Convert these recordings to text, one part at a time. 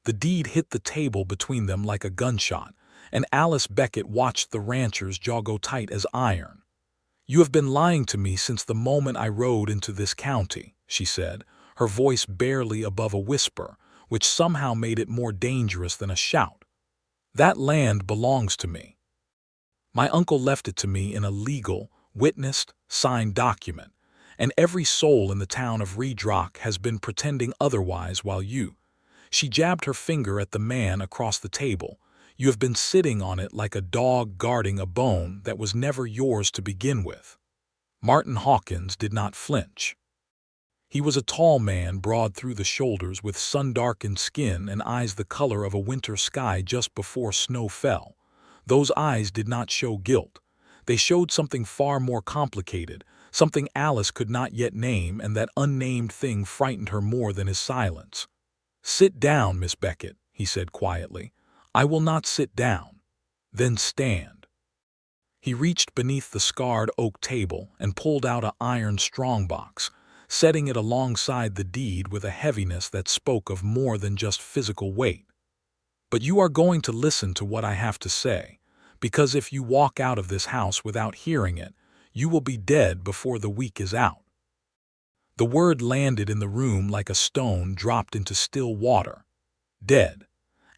The deed hit the table between them like a gunshot, and Alice Beckett watched the rancher's jaw go tight as iron. "You have been lying to me since the moment I rode into this county," she said, her voice barely above a whisper, which somehow made it more dangerous than a shout. "That land belongs to me. My uncle left it to me in a legal, witnessed, signed document, and every soul in the town of Redrock has been pretending otherwise while you—" She jabbed her finger at the man across the table. "You have been sitting on it like a dog guarding a bone that was never yours to begin with." Martin Hawkins did not flinch. He was a tall man, broad through the shoulders, with sun-darkened skin and eyes the color of a winter sky just before snow fell. Those eyes did not show guilt. They showed something far more complicated, something Alice could not yet name, and that unnamed thing frightened her more than his silence. "Sit down, Miss Beckett," he said quietly. "I will not sit down." "Then stand." He reached beneath the scarred oak table and pulled out an iron strongbox, setting it alongside the deed with a heaviness that spoke of more than just physical weight. "But you are going to listen to what I have to say, because if you walk out of this house without hearing it, you will be dead before the week is out." The word landed in the room like a stone dropped into still water. Dead.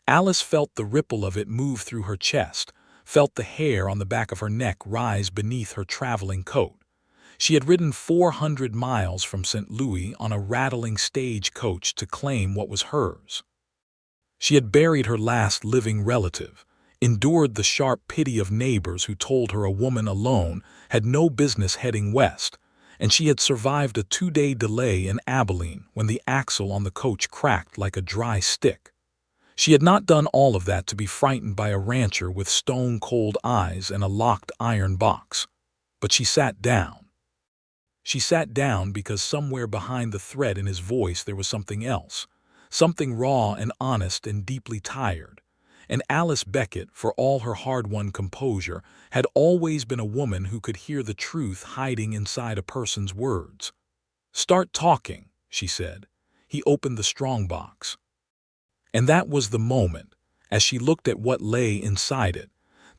Alice felt the ripple of it move through her chest, felt the hair on the back of her neck rise beneath her traveling coat. She had ridden 400 miles from St. Louis on a rattling stagecoach to claim what was hers. She had buried her last living relative, endured the sharp pity of neighbors who told her a woman alone had no business heading west, and she had survived a 2-day delay in Abilene when the axle on the coach cracked like a dry stick. She had not done all of that to be frightened by a rancher with stone-cold eyes and a locked iron box. But she sat down. She sat down because somewhere behind the threat in his voice there was something else, something raw and honest and deeply tired. And Alice Beckett, for all her hard-won composure, had always been a woman who could hear the truth hiding inside a person's words. "Start talking," she said. He opened the strongbox. And that was the moment, as she looked at what lay inside it,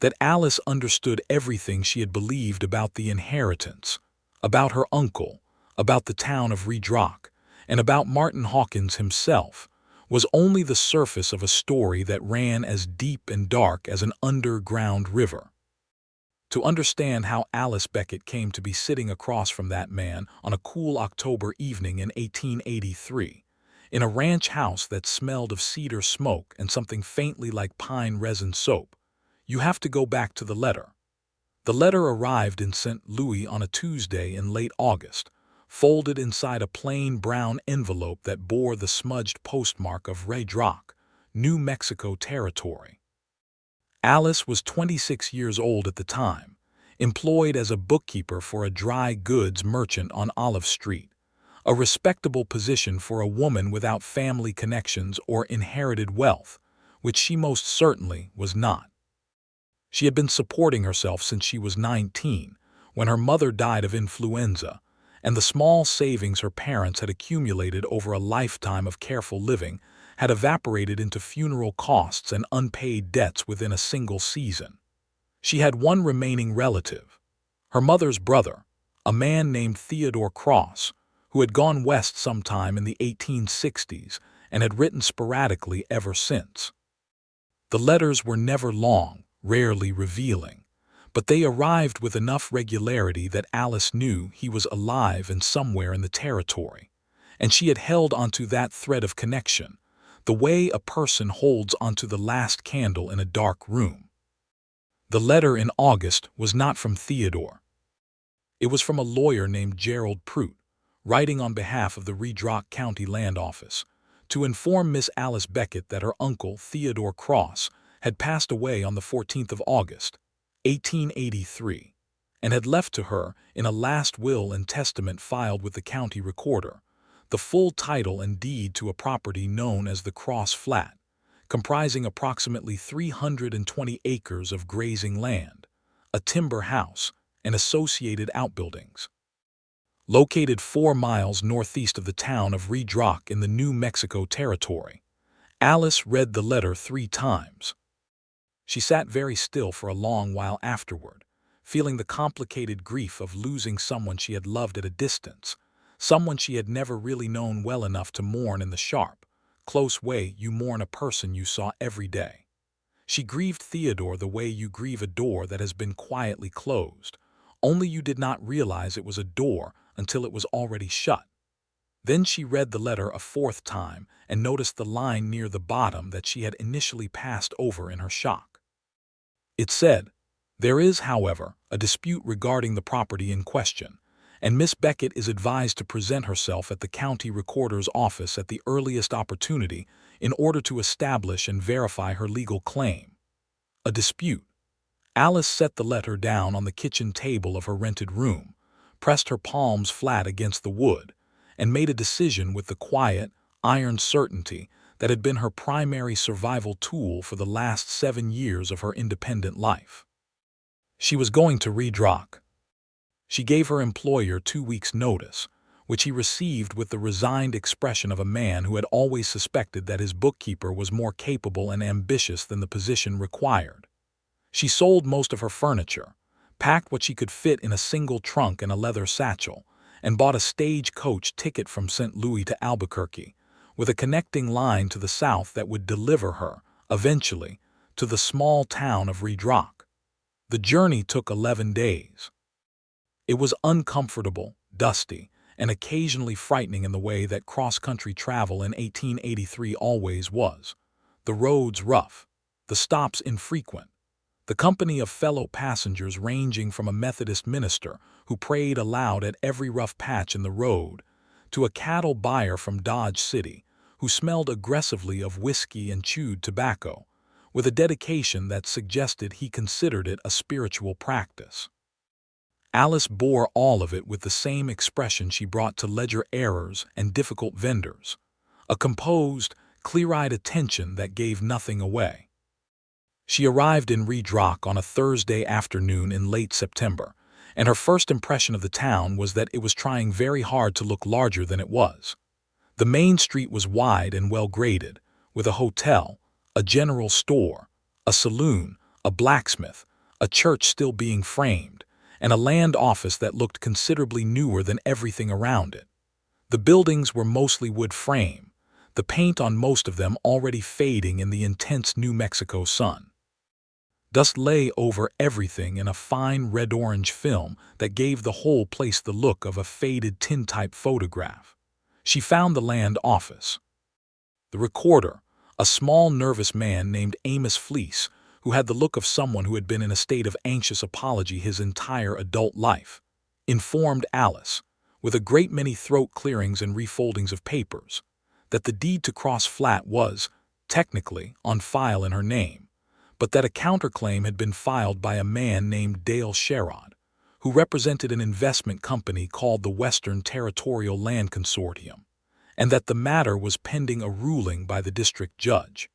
that Alice understood everything she had believed about the inheritance, about her uncle, about the town of Redrock, and about Martin Hawkins himself, was only the surface of a story that ran as deep and dark as an underground river. To understand how Alice Beckett came to be sitting across from that man on a cool October evening in 1883, in a ranch house that smelled of cedar smoke and something faintly like pine resin soap, you have to go back to the letter. The letter arrived in St. Louis on a Tuesday in late August, folded inside a plain brown envelope that bore the smudged postmark of Redrock, New Mexico Territory. Alice was 26 years old at the time, employed as a bookkeeper for a dry goods merchant on Olive Street, a respectable position for a woman without family connections or inherited wealth, which she most certainly was not. She had been supporting herself since she was 19, when her mother died of influenza, and the small savings her parents had accumulated over a lifetime of careful living had evaporated into funeral costs and unpaid debts within a single season. She had one remaining relative, her mother's brother, a man named Theodore Cross, who had gone west sometime in the 1860s and had written sporadically ever since. The letters were never long, rarely revealing, but they arrived with enough regularity that Alice knew he was alive and somewhere in the territory, and she had held onto that thread of connection, the way a person holds onto the last candle in a dark room. The letter in August was not from Theodore. It was from a lawyer named Gerald Prout, writing on behalf of the Redrock County Land Office, to inform Miss Alice Beckett that her uncle, Theodore Cross, had passed away on the 14th of August, 1883, and had left to her, in a last will and testament filed with the county recorder, the full title and deed to a property known as the Cross Flat, comprising approximately 320 acres of grazing land, a timber house, and associated outbuildings. Located 4 miles northeast of the town of Redrock in the New Mexico Territory, Alice read the letter 3 times. She sat very still for a long while afterward, feeling the complicated grief of losing someone she had loved at a distance, someone she had never really known well enough to mourn in the sharp, close way you mourn a person you saw every day. She grieved Theodore the way you grieve a door that has been quietly closed, only you did not realize it was a door until it was already shut. Then she read the letter a 4th time and noticed the line near the bottom that she had initially passed over in her shock. It said, "There is, however, a dispute regarding the property in question, and Miss Beckett is advised to present herself at the county recorder's office at the earliest opportunity in order to establish and verify her legal claim." A dispute. Alice set the letter down on the kitchen table of her rented room, pressed her palms flat against the wood, and made a decision with the quiet, iron certainty that had been her primary survival tool for the last 7 years of her independent life. She was going to Redrock. She gave her employer 2 weeks' notice, which he received with the resigned expression of a man who had always suspected that his bookkeeper was more capable and ambitious than the position required. She sold most of her furniture, packed what she could fit in a single trunk and a leather satchel, and bought a stage-coach ticket from St. Louis to Albuquerque, with a connecting line to the south that would deliver her, eventually, to the small town of Redrock. The journey took 11 days. It was uncomfortable, dusty, and occasionally frightening in the way that cross-country travel in 1883 always was. The roads rough, the stops infrequent, the company of fellow passengers ranging from a Methodist minister who prayed aloud at every rough patch in the road, to a cattle buyer from Dodge City who smelled aggressively of whiskey and chewed tobacco, with a dedication that suggested he considered it a spiritual practice. Alice bore all of it with the same expression she brought to ledger errors and difficult vendors, a composed, clear-eyed attention that gave nothing away. She arrived in Redrock on a Thursday afternoon in late September, and her first impression of the town was that it was trying very hard to look larger than it was. The main street was wide and well-graded, with a hotel, a general store, a saloon, a blacksmith, a church still being framed, and a land office that looked considerably newer than everything around it. The buildings were mostly wood frame, the paint on most of them already fading in the intense New Mexico sun. Dust lay over everything in a fine red-orange film that gave the whole place the look of a faded tintype photograph. She found the land office. The recorder, a small nervous man named Amos Fleece, who had the look of someone who had been in a state of anxious apology his entire adult life, informed Alice, with a great many throat clearings and refoldings of papers, that the deed to Cross Flat was, technically, on file in her name, but that a counterclaim had been filed by a man named Dale Sherrod, who represented an investment company called the Western Territorial Land Consortium, and that the matter was pending a ruling by the district judge,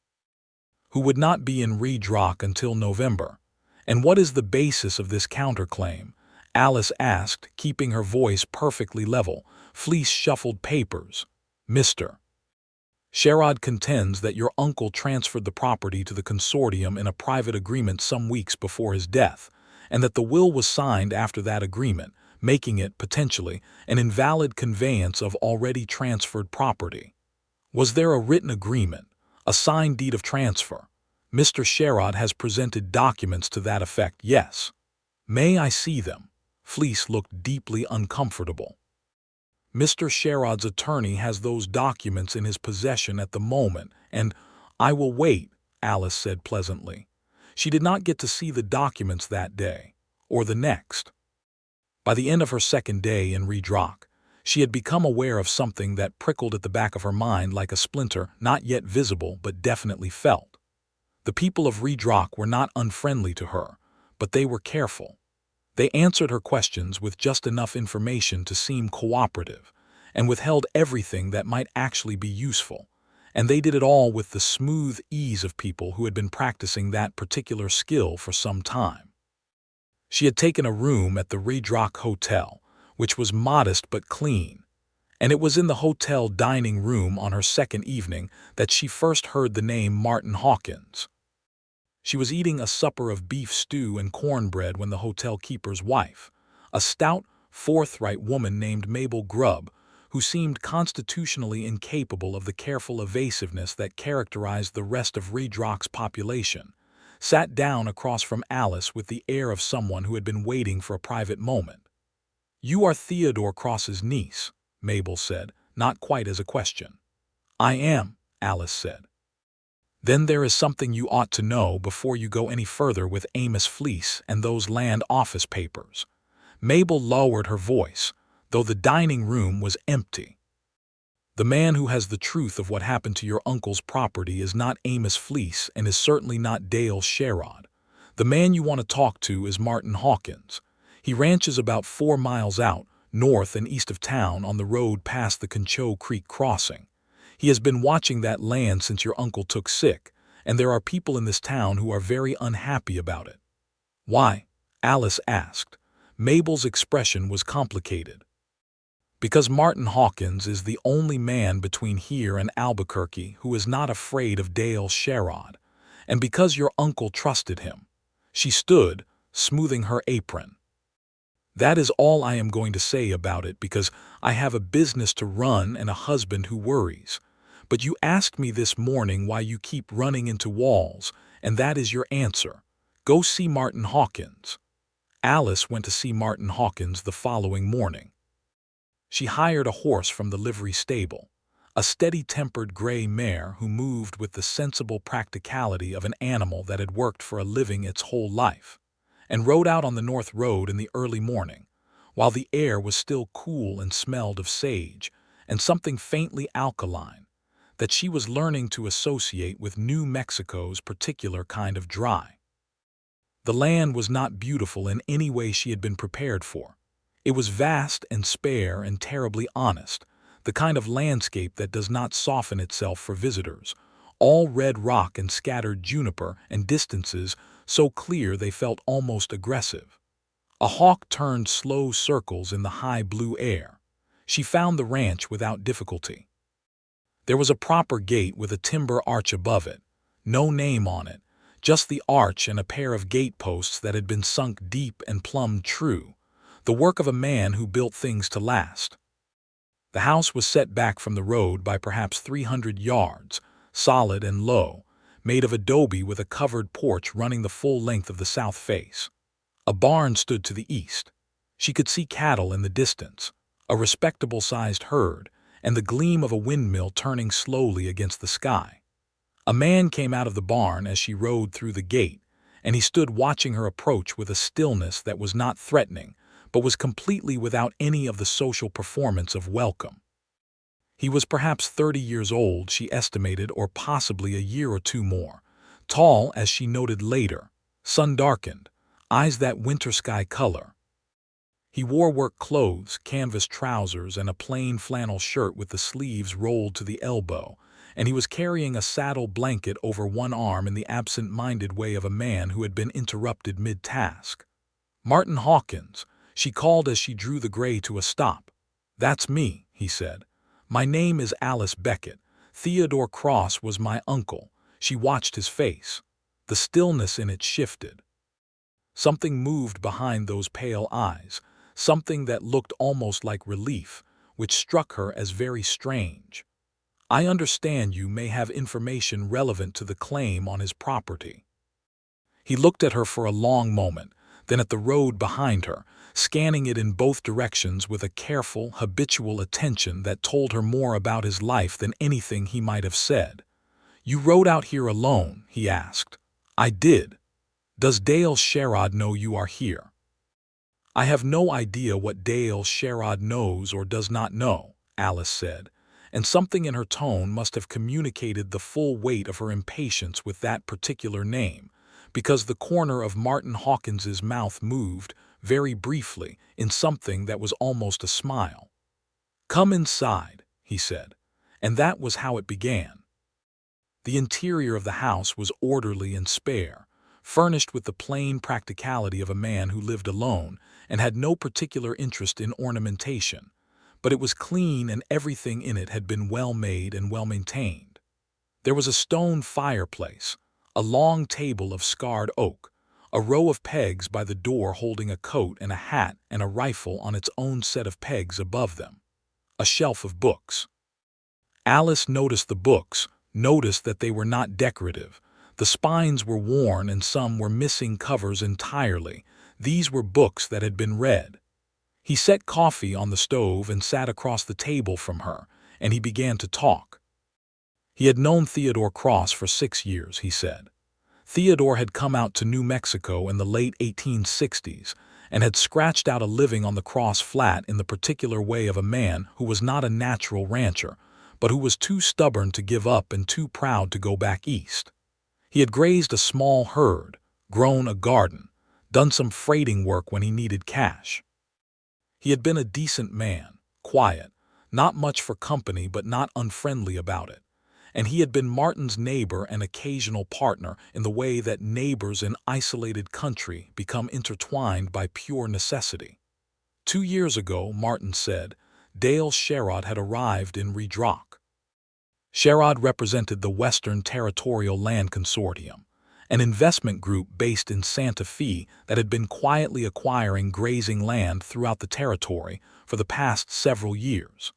who would not be in Redrock until November. "And what is the basis of this counterclaim?" Alice asked, keeping her voice perfectly level. Fleece shuffled papers. "Mr. Sherrod contends that your uncle transferred the property to the consortium in a private agreement some weeks before his death, and that the will was signed after that agreement, making it, potentially, an invalid conveyance of already transferred property. Was there a written agreement, a signed deed of transfer? Mr. Sherrod has presented documents to that effect, yes." "May I see them?" Fleece looked deeply uncomfortable. "Mr. Sherrod's attorney has those documents in his possession at the moment, and—" "I will wait," Alice said pleasantly. She did not get to see the documents that day, or the next. By the end of her second day in Redrock, she had become aware of something that prickled at the back of her mind like a splinter, not yet visible but definitely felt. The people of Redrock were not unfriendly to her, but they were careful. They answered her questions with just enough information to seem cooperative, and withheld everything that might actually be useful, and they did it all with the smooth ease of people who had been practicing that particular skill for some time. She had taken a room at the Redrock Hotel, which was modest but clean, and it was in the hotel dining room on her second evening that she first heard the name Martin Hawkins. She was eating a supper of beef stew and cornbread when the hotel keeper's wife, a stout, forthright woman named Mabel Grubb, who seemed constitutionally incapable of the careful evasiveness that characterized the rest of Redrock's population, sat down across from Alice with the air of someone who had been waiting for a private moment. "You are Theodore Cross's niece," Mabel said, not quite as a question. "I am," Alice said. "Then there is something you ought to know before you go any further with Amos Fleece and those land office papers." Mabel lowered her voice, though the dining room was empty. "The man who has the truth of what happened to your uncle's property is not Amos Fleece and is certainly not Dale Sherrod. The man you want to talk to is Martin Hawkins. He ranches about 4 miles out, north and east of town on the road past the Concho Creek crossing. He has been watching that land since your uncle took sick, and there are people in this town who are very unhappy about it." "Why?" Alice asked. Mabel's expression was complicated. "Because Martin Hawkins is the only man between here and Albuquerque who is not afraid of Dale Sherrod, and because your uncle trusted him." She stood, smoothing her apron. "That is all I am going to say about it because I have a business to run and a husband who worries. But you asked me this morning why you keep running into walls, and that is your answer. Go see Martin Hawkins." Alice went to see Martin Hawkins the following morning. She hired a horse from the livery stable, a steady-tempered gray mare who moved with the sensible practicality of an animal that had worked for a living its whole life, and rode out on the north road in the early morning, while the air was still cool and smelled of sage and something faintly alkaline that she was learning to associate with New Mexico's particular kind of dry. The land was not beautiful in any way she had been prepared for. It was vast and spare and terribly honest, the kind of landscape that does not soften itself for visitors, all red rock and scattered juniper and distances so clear they felt almost aggressive. A hawk turned slow circles in the high blue air. She found the ranch without difficulty. There was a proper gate with a timber arch above it, no name on it, just the arch and a pair of gateposts that had been sunk deep and plumbed true, the work of a man who built things to last. The house was set back from the road by perhaps 300 yards, solid and low, made of adobe with a covered porch running the full length of the south face. A barn stood to the east. She could see cattle in the distance, a respectable-sized herd, and the gleam of a windmill turning slowly against the sky. A man came out of the barn as she rode through the gate, and he stood watching her approach with a stillness that was not threatening, but was completely without any of the social performance of welcome. He was perhaps 30 years old, she estimated, or possibly a year or two more, tall, as she noted later, sun-darkened, eyes that winter sky color. He wore work clothes, canvas trousers, and a plain flannel shirt with the sleeves rolled to the elbow, and he was carrying a saddle blanket over one arm in the absent-minded way of a man who had been interrupted mid-task. "Martin Hawkins," she called as she drew the gray to a stop. "That's me," he said. "My name is Alice Beckett. Theodore Cross was my uncle." She watched his face. The stillness in it shifted. Something moved behind those pale eyes, something that looked almost like relief, which struck her as very strange. "I understand you may have information relevant to the claim on his property." He looked at her for a long moment, then at the road behind her, scanning it in both directions with a careful, habitual attention that told her more about his life than anything he might have said. "You rode out here alone?" he asked. "I did. Does Dale Sherrod know you are here?" "I have no idea what Dale Sherrod knows or does not know," Alice said, and something in her tone must have communicated the full weight of her impatience with that particular name, because the corner of Martin Hawkins's mouth moved, very briefly, in something that was almost a smile. "Come inside," he said, and that was how it began. The interior of the house was orderly and spare, furnished with the plain practicality of a man who lived alone and had no particular interest in ornamentation, but it was clean and everything in it had been well made and well maintained. There was a stone fireplace, a long table of scarred oak, a row of pegs by the door holding a coat and a hat and a rifle on its own set of pegs above them, a shelf of books. Alice noticed the books, noticed that they were not decorative. The spines were worn and some were missing covers entirely. These were books that had been read. He set coffee on the stove and sat across the table from her, and he began to talk. He had known Theodore Cross for 6 years, he said. Theodore had come out to New Mexico in the late 1860s and had scratched out a living on the Cross Flat in the particular way of a man who was not a natural rancher, but who was too stubborn to give up and too proud to go back east. He had grazed a small herd, grown a garden, done some freighting work when he needed cash. He had been a decent man, quiet, not much for company but not unfriendly about it. And he had been Martin's neighbor and occasional partner in the way that neighbors in isolated country become intertwined by pure necessity. 2 years ago, Martin said, Dale Sherrod had arrived in Redrock. Sherrod represented the Western Territorial Land Consortium, an investment group based in Santa Fe that had been quietly acquiring grazing land throughout the territory for the past several years.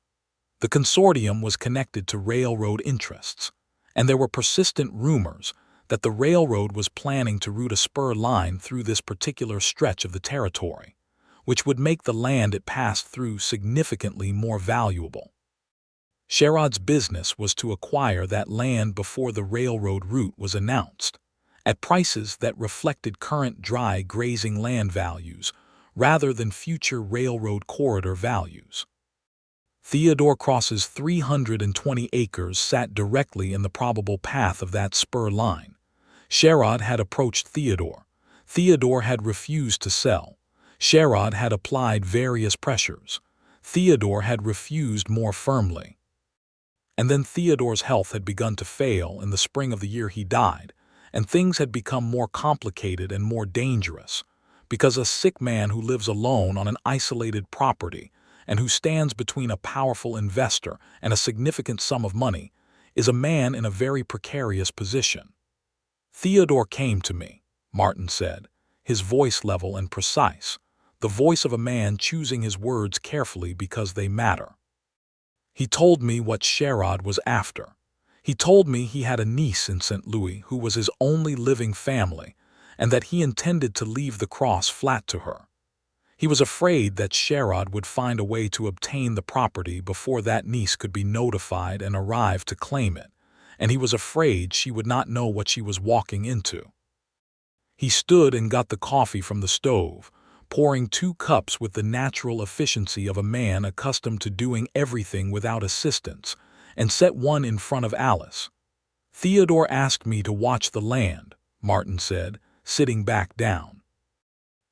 The consortium was connected to railroad interests, and there were persistent rumors that the railroad was planning to route a spur line through this particular stretch of the territory, which would make the land it passed through significantly more valuable. Sherrod's business was to acquire that land before the railroad route was announced, at prices that reflected current dry grazing land values rather than future railroad corridor values. Theodore Cross's 320 acres sat directly in the probable path of that spur line. Sherrod had approached Theodore. Theodore had refused to sell. Sherrod had applied various pressures. Theodore had refused more firmly. And then Theodore's health had begun to fail in the spring of the year he died, and things had become more complicated and more dangerous, because a sick man who lives alone on an isolated property and who stands between a powerful investor and a significant sum of money is a man in a very precarious position. Theodore came to me, Martin said, his voice level and precise, the voice of a man choosing his words carefully because they matter. He told me what Sherrod was after. He told me he had a niece in St. Louis who was his only living family and that he intended to leave the Cross Flat to her. He was afraid that Sherrod would find a way to obtain the property before that niece could be notified and arrive to claim it, and he was afraid she would not know what she was walking into. He stood and got the coffee from the stove, pouring 2 cups with the natural efficiency of a man accustomed to doing everything without assistance, and set one in front of Alice. Theodore asked me to watch the land, Martin said, sitting back down,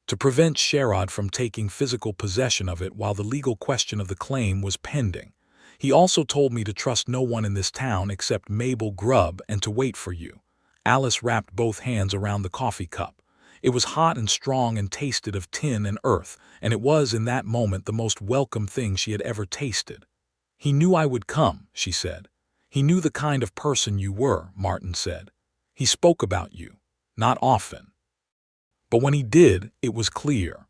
to prevent Sherrod from taking physical possession of it while the legal question of the claim was pending. He also told me to trust no one in this town except Mabel Grubb and to wait for you. Alice wrapped both hands around the coffee cup. It was hot and strong and tasted of tin and earth, and it was in that moment the most welcome thing she had ever tasted. He knew I would come, she said. He knew the kind of person you were, Martin said. He spoke about you, not often. But when he did, it was clear.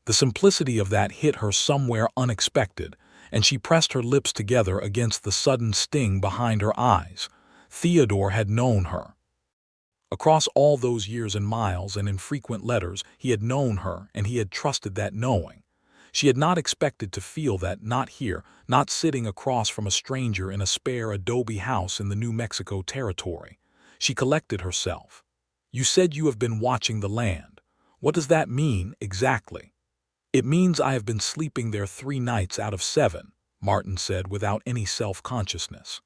The simplicity of that hit her somewhere unexpected, and she pressed her lips together against the sudden sting behind her eyes. Theodore had known her. Across all those years and miles and in frequent letters, he had known her, and he had trusted that knowing. She had not expected to feel that, not here, not sitting across from a stranger in a spare adobe house in the New Mexico territory. She collected herself. You said you have been watching the land. What does that mean, exactly? It means I have been sleeping there 3 nights out of 7, Martin said without any self-consciousness.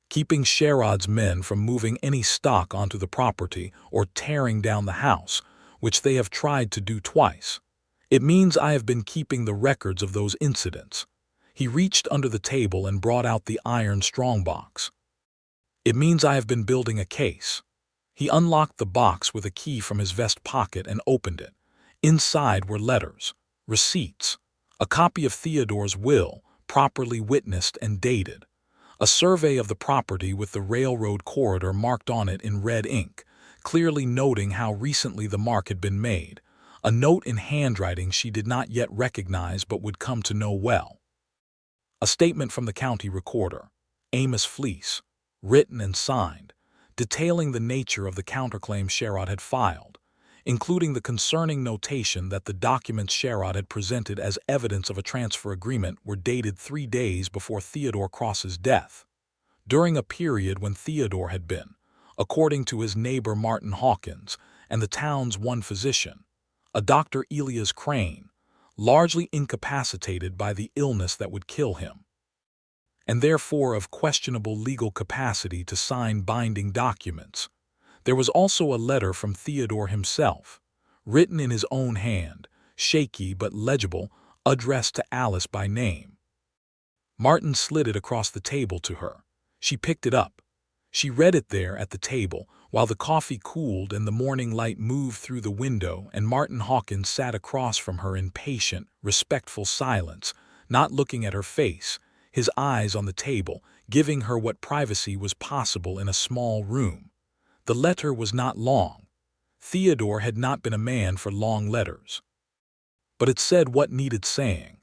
Keeping Sherrod's men from moving any stock onto the property or tearing down the house, which they have tried to do twice. It means I have been keeping the records of those incidents. He reached under the table and brought out the iron strongbox. It means I have been building a case. He unlocked the box with a key from his vest pocket and opened it. Inside were letters, receipts, a copy of Theodore's will, properly witnessed and dated. A survey of the property with the railroad corridor marked on it in red ink, clearly noting how recently the mark had been made. A note in handwriting she did not yet recognize but would come to know well. A statement from the county recorder, Amos Fleece, written and signed, detailing the nature of the counterclaim Sherrod had filed, including the concerning notation that the documents Sherrod had presented as evidence of a transfer agreement were dated 3 days before Theodore Cross's death, during a period when Theodore had been, according to his neighbor Martin Hawkins and the town's one physician, a Dr. Elias Crane, largely incapacitated by the illness that would kill him, and therefore of questionable legal capacity to sign binding documents. There was also a letter from Theodore himself, written in his own hand, shaky but legible, addressed to Alice by name. Martin slid it across the table to her. She picked it up. She read it there at the table, while the coffee cooled and the morning light moved through the window, and Martin Hawkins sat across from her in patient, respectful silence, not looking at her face, his eyes on the table, giving her what privacy was possible in a small room. The letter was not long. Theodore had not been a man for long letters. But it said what needed saying,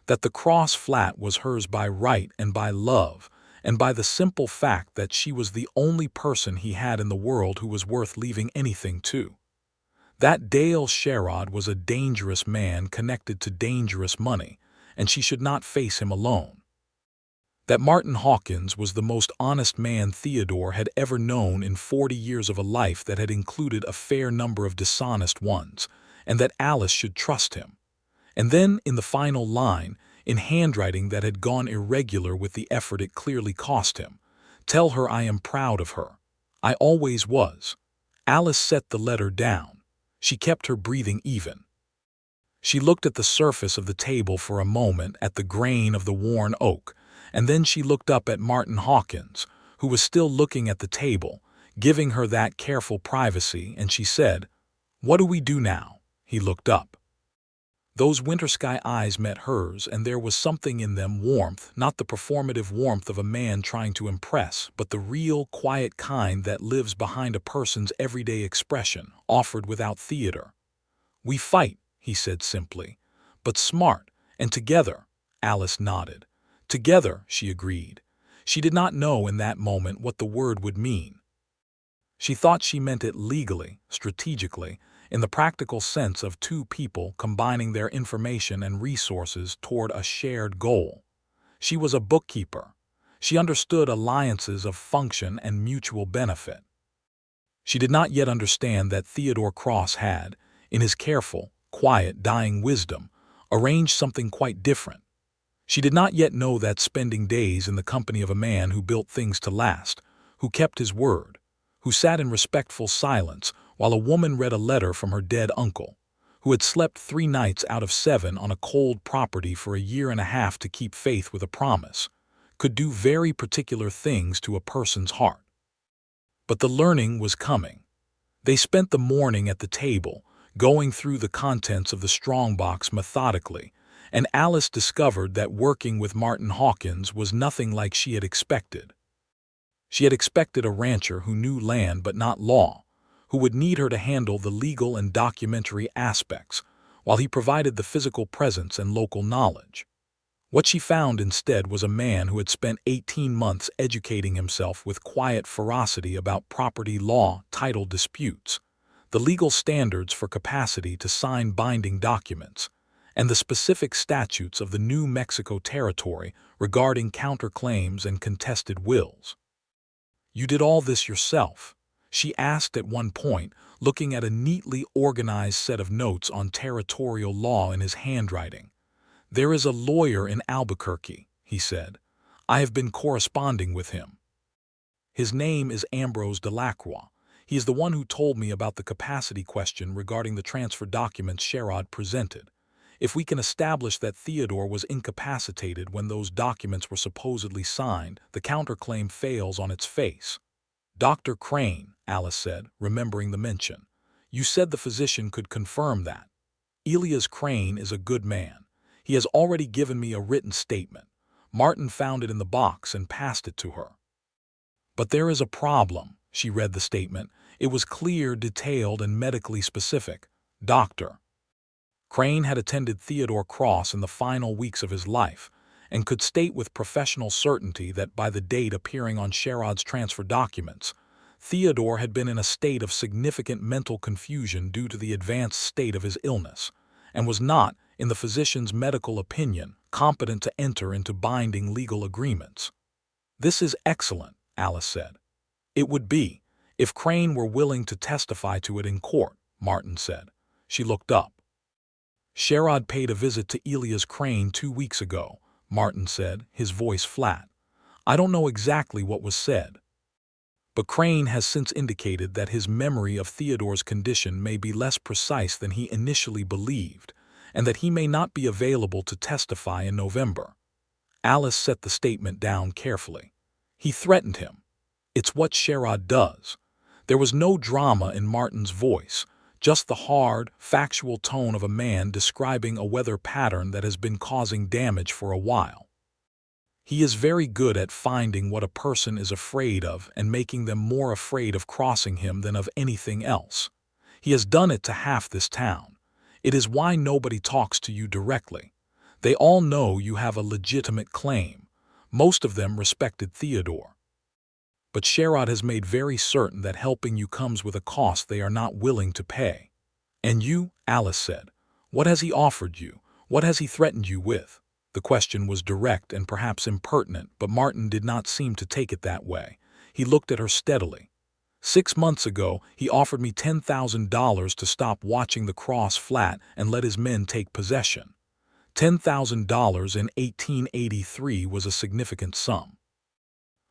that the Cross flat was hers by right and by love, and by the simple fact that she was the only person he had in the world who was worth leaving anything to. That Dale Sherrod was a dangerous man connected to dangerous money, and she should not face him alone. That Martin Hawkins was the most honest man Theodore had ever known in 40 years of a life that had included a fair number of dishonest ones, and that Alice should trust him. And then, in the final line, in handwriting that had gone irregular with the effort it clearly cost him, tell her I am proud of her. I always was. Alice set the letter down. She kept her breathing even. She looked at the surface of the table for a moment, at the grain of the worn oak, and then she looked up at Martin Hawkins, who was still looking at the table, giving her that careful privacy, and she said, "What do we do now?" He looked up. Those winter sky eyes met hers, and there was something in them, warmth, not the performative warmth of a man trying to impress, but the real, quiet kind that lives behind a person's everyday expression, offered without theater. "We fight," he said simply, "but smart, and together." Alice nodded. "Together," she agreed. She did not know in that moment what the word would mean. She thought she meant it legally, strategically, in the practical sense of two people combining their information and resources toward a shared goal. She was a bookkeeper. She understood alliances of function and mutual benefit. She did not yet understand that Theodore Cross had, in his careful, quiet, dying wisdom, arranged something quite different. She did not yet know that spending days in the company of a man who built things to last, who kept his word, who sat in respectful silence while a woman read a letter from her dead uncle, who had slept 3 nights out of 7 on a cold property for a year and a half to keep faith with a promise, could do very particular things to a person's heart. But the learning was coming. They spent the morning at the table, going through the contents of the strongbox methodically, and Alice discovered that working with Martin Hawkins was nothing like she had expected. She had expected a rancher who knew land but not law, who would need her to handle the legal and documentary aspects, while he provided the physical presence and local knowledge. What she found instead was a man who had spent 18 months educating himself with quiet ferocity about property law, title disputes, the legal standards for capacity to sign binding documents, and the specific statutes of the New Mexico Territory regarding counterclaims and contested wills. "You did all this yourself?" she asked at one point, looking at a neatly organized set of notes on territorial law in his handwriting. "There is a lawyer in Albuquerque," he said. "I have been corresponding with him. His name is Ambrose Delacroix. He is the one who told me about the capacity question regarding the transfer documents Sherrod presented. If we can establish that Theodore was incapacitated when those documents were supposedly signed, the counterclaim fails on its face." "Dr. Crane," Alice said, remembering the mention. "You said the physician could confirm that." "Elias Crane is a good man. He has already given me a written statement. Martin found it in the box and passed it to her. "But there is a problem." She read the statement. It was clear, detailed, and medically specific. Dr. Crane had attended Theodore Cross in the final weeks of his life and could state with professional certainty that by the date appearing on Sherrod's transfer documents, Theodore had been in a state of significant mental confusion due to the advanced state of his illness, and was not, in the physician's medical opinion, competent to enter into binding legal agreements. "This is excellent," Alice said. "It would be, if Crane were willing to testify to it in court," Martin said. She looked up. "Sherrod paid a visit to Elias Crane 2 weeks ago," Martin said, his voice flat. "I don't know exactly what was said, but Crane has since indicated that his memory of Theodore's condition may be less precise than he initially believed, and that he may not be available to testify in November." Alice set the statement down carefully. "He threatened him. It's what Sherrod does." There was no drama in Martin's voice, just the hard, factual tone of a man describing a weather pattern that has been causing damage for a while. "He is very good at finding what a person is afraid of and making them more afraid of crossing him than of anything else. He has done it to half this town. It is why nobody talks to you directly. They all know you have a legitimate claim. Most of them respected Theodore. But Sherrod has made very certain that helping you comes with a cost they are not willing to pay." "And you," Alice said, "what has he offered you? What has he threatened you with?" The question was direct and perhaps impertinent, but Martin did not seem to take it that way. He looked at her steadily. "6 months ago, he offered me $10,000 to stop watching the Cross flat and let his men take possession." $10,000 in 1883 was a significant sum.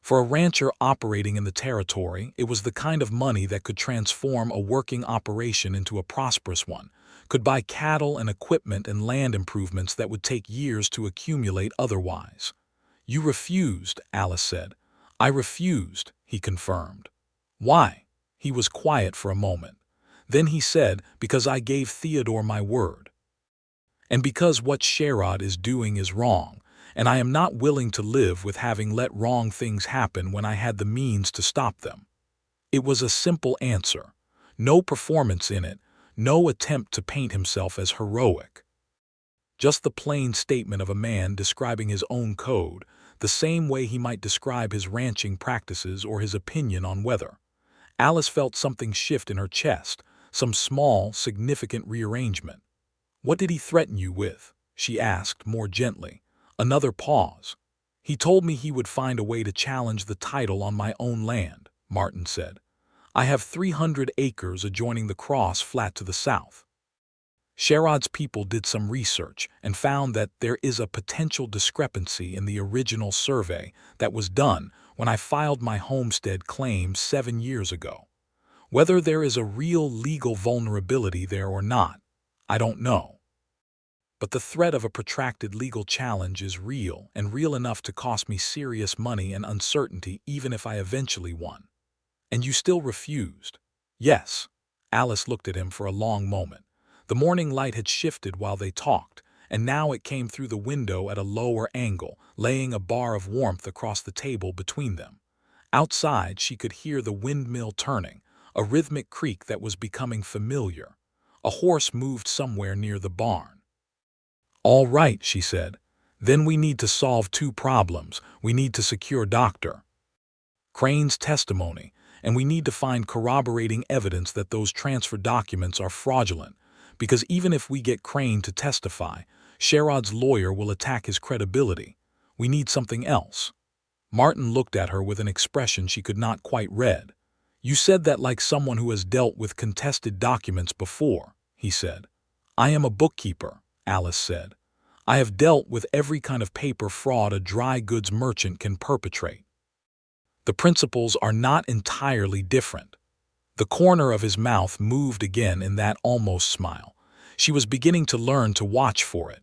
For a rancher operating in the territory, it was the kind of money that could transform a working operation into a prosperous one, could buy cattle and equipment and land improvements that would take years to accumulate otherwise. "You refused," Alice said. "I refused," he confirmed. "Why?" He was quiet for a moment. Then he said, "Because I gave Theodore my word. And because what Sherrod is doing is wrong, and I am not willing to live with having let wrong things happen when I had the means to stop them." It was a simple answer. No performance in it, no attempt to paint himself as heroic. Just the plain statement of a man describing his own code, the same way he might describe his ranching practices or his opinion on weather. Alice felt something shift in her chest, some small, significant rearrangement. "What did he threaten you with?" she asked more gently. Another pause. "He told me he would find a way to challenge the title on my own land," Martin said. "I have 300 acres adjoining the Cross flat to the south. Sherrod's people did some research and found that there is a potential discrepancy in the original survey that was done when I filed my homestead claim 7 years ago. Whether there is a real legal vulnerability there or not, I don't know. But the threat of a protracted legal challenge is real, and real enough to cost me serious money and uncertainty even if I eventually won." "And you still refused?" "Yes." Alice looked at him for a long moment. The morning light had shifted while they talked, and now it came through the window at a lower angle, laying a bar of warmth across the table between them. Outside, she could hear the windmill turning, a rhythmic creak that was becoming familiar. A horse moved somewhere near the barn. "All right," she said. "Then we need to solve 2 problems. We need to secure Dr. Crane's testimony, and we need to find corroborating evidence that those transfer documents are fraudulent, because even if we get Crane to testify, Sherrod's lawyer will attack his credibility. We need something else." Martin looked at her with an expression she could not quite read. "You said that like someone who has dealt with contested documents before," he said. "I am a bookkeeper," Alice said. "I have dealt with every kind of paper fraud a dry goods merchant can perpetrate. The principles are not entirely different." The corner of his mouth moved again in that almost smile. She was beginning to learn to watch for it.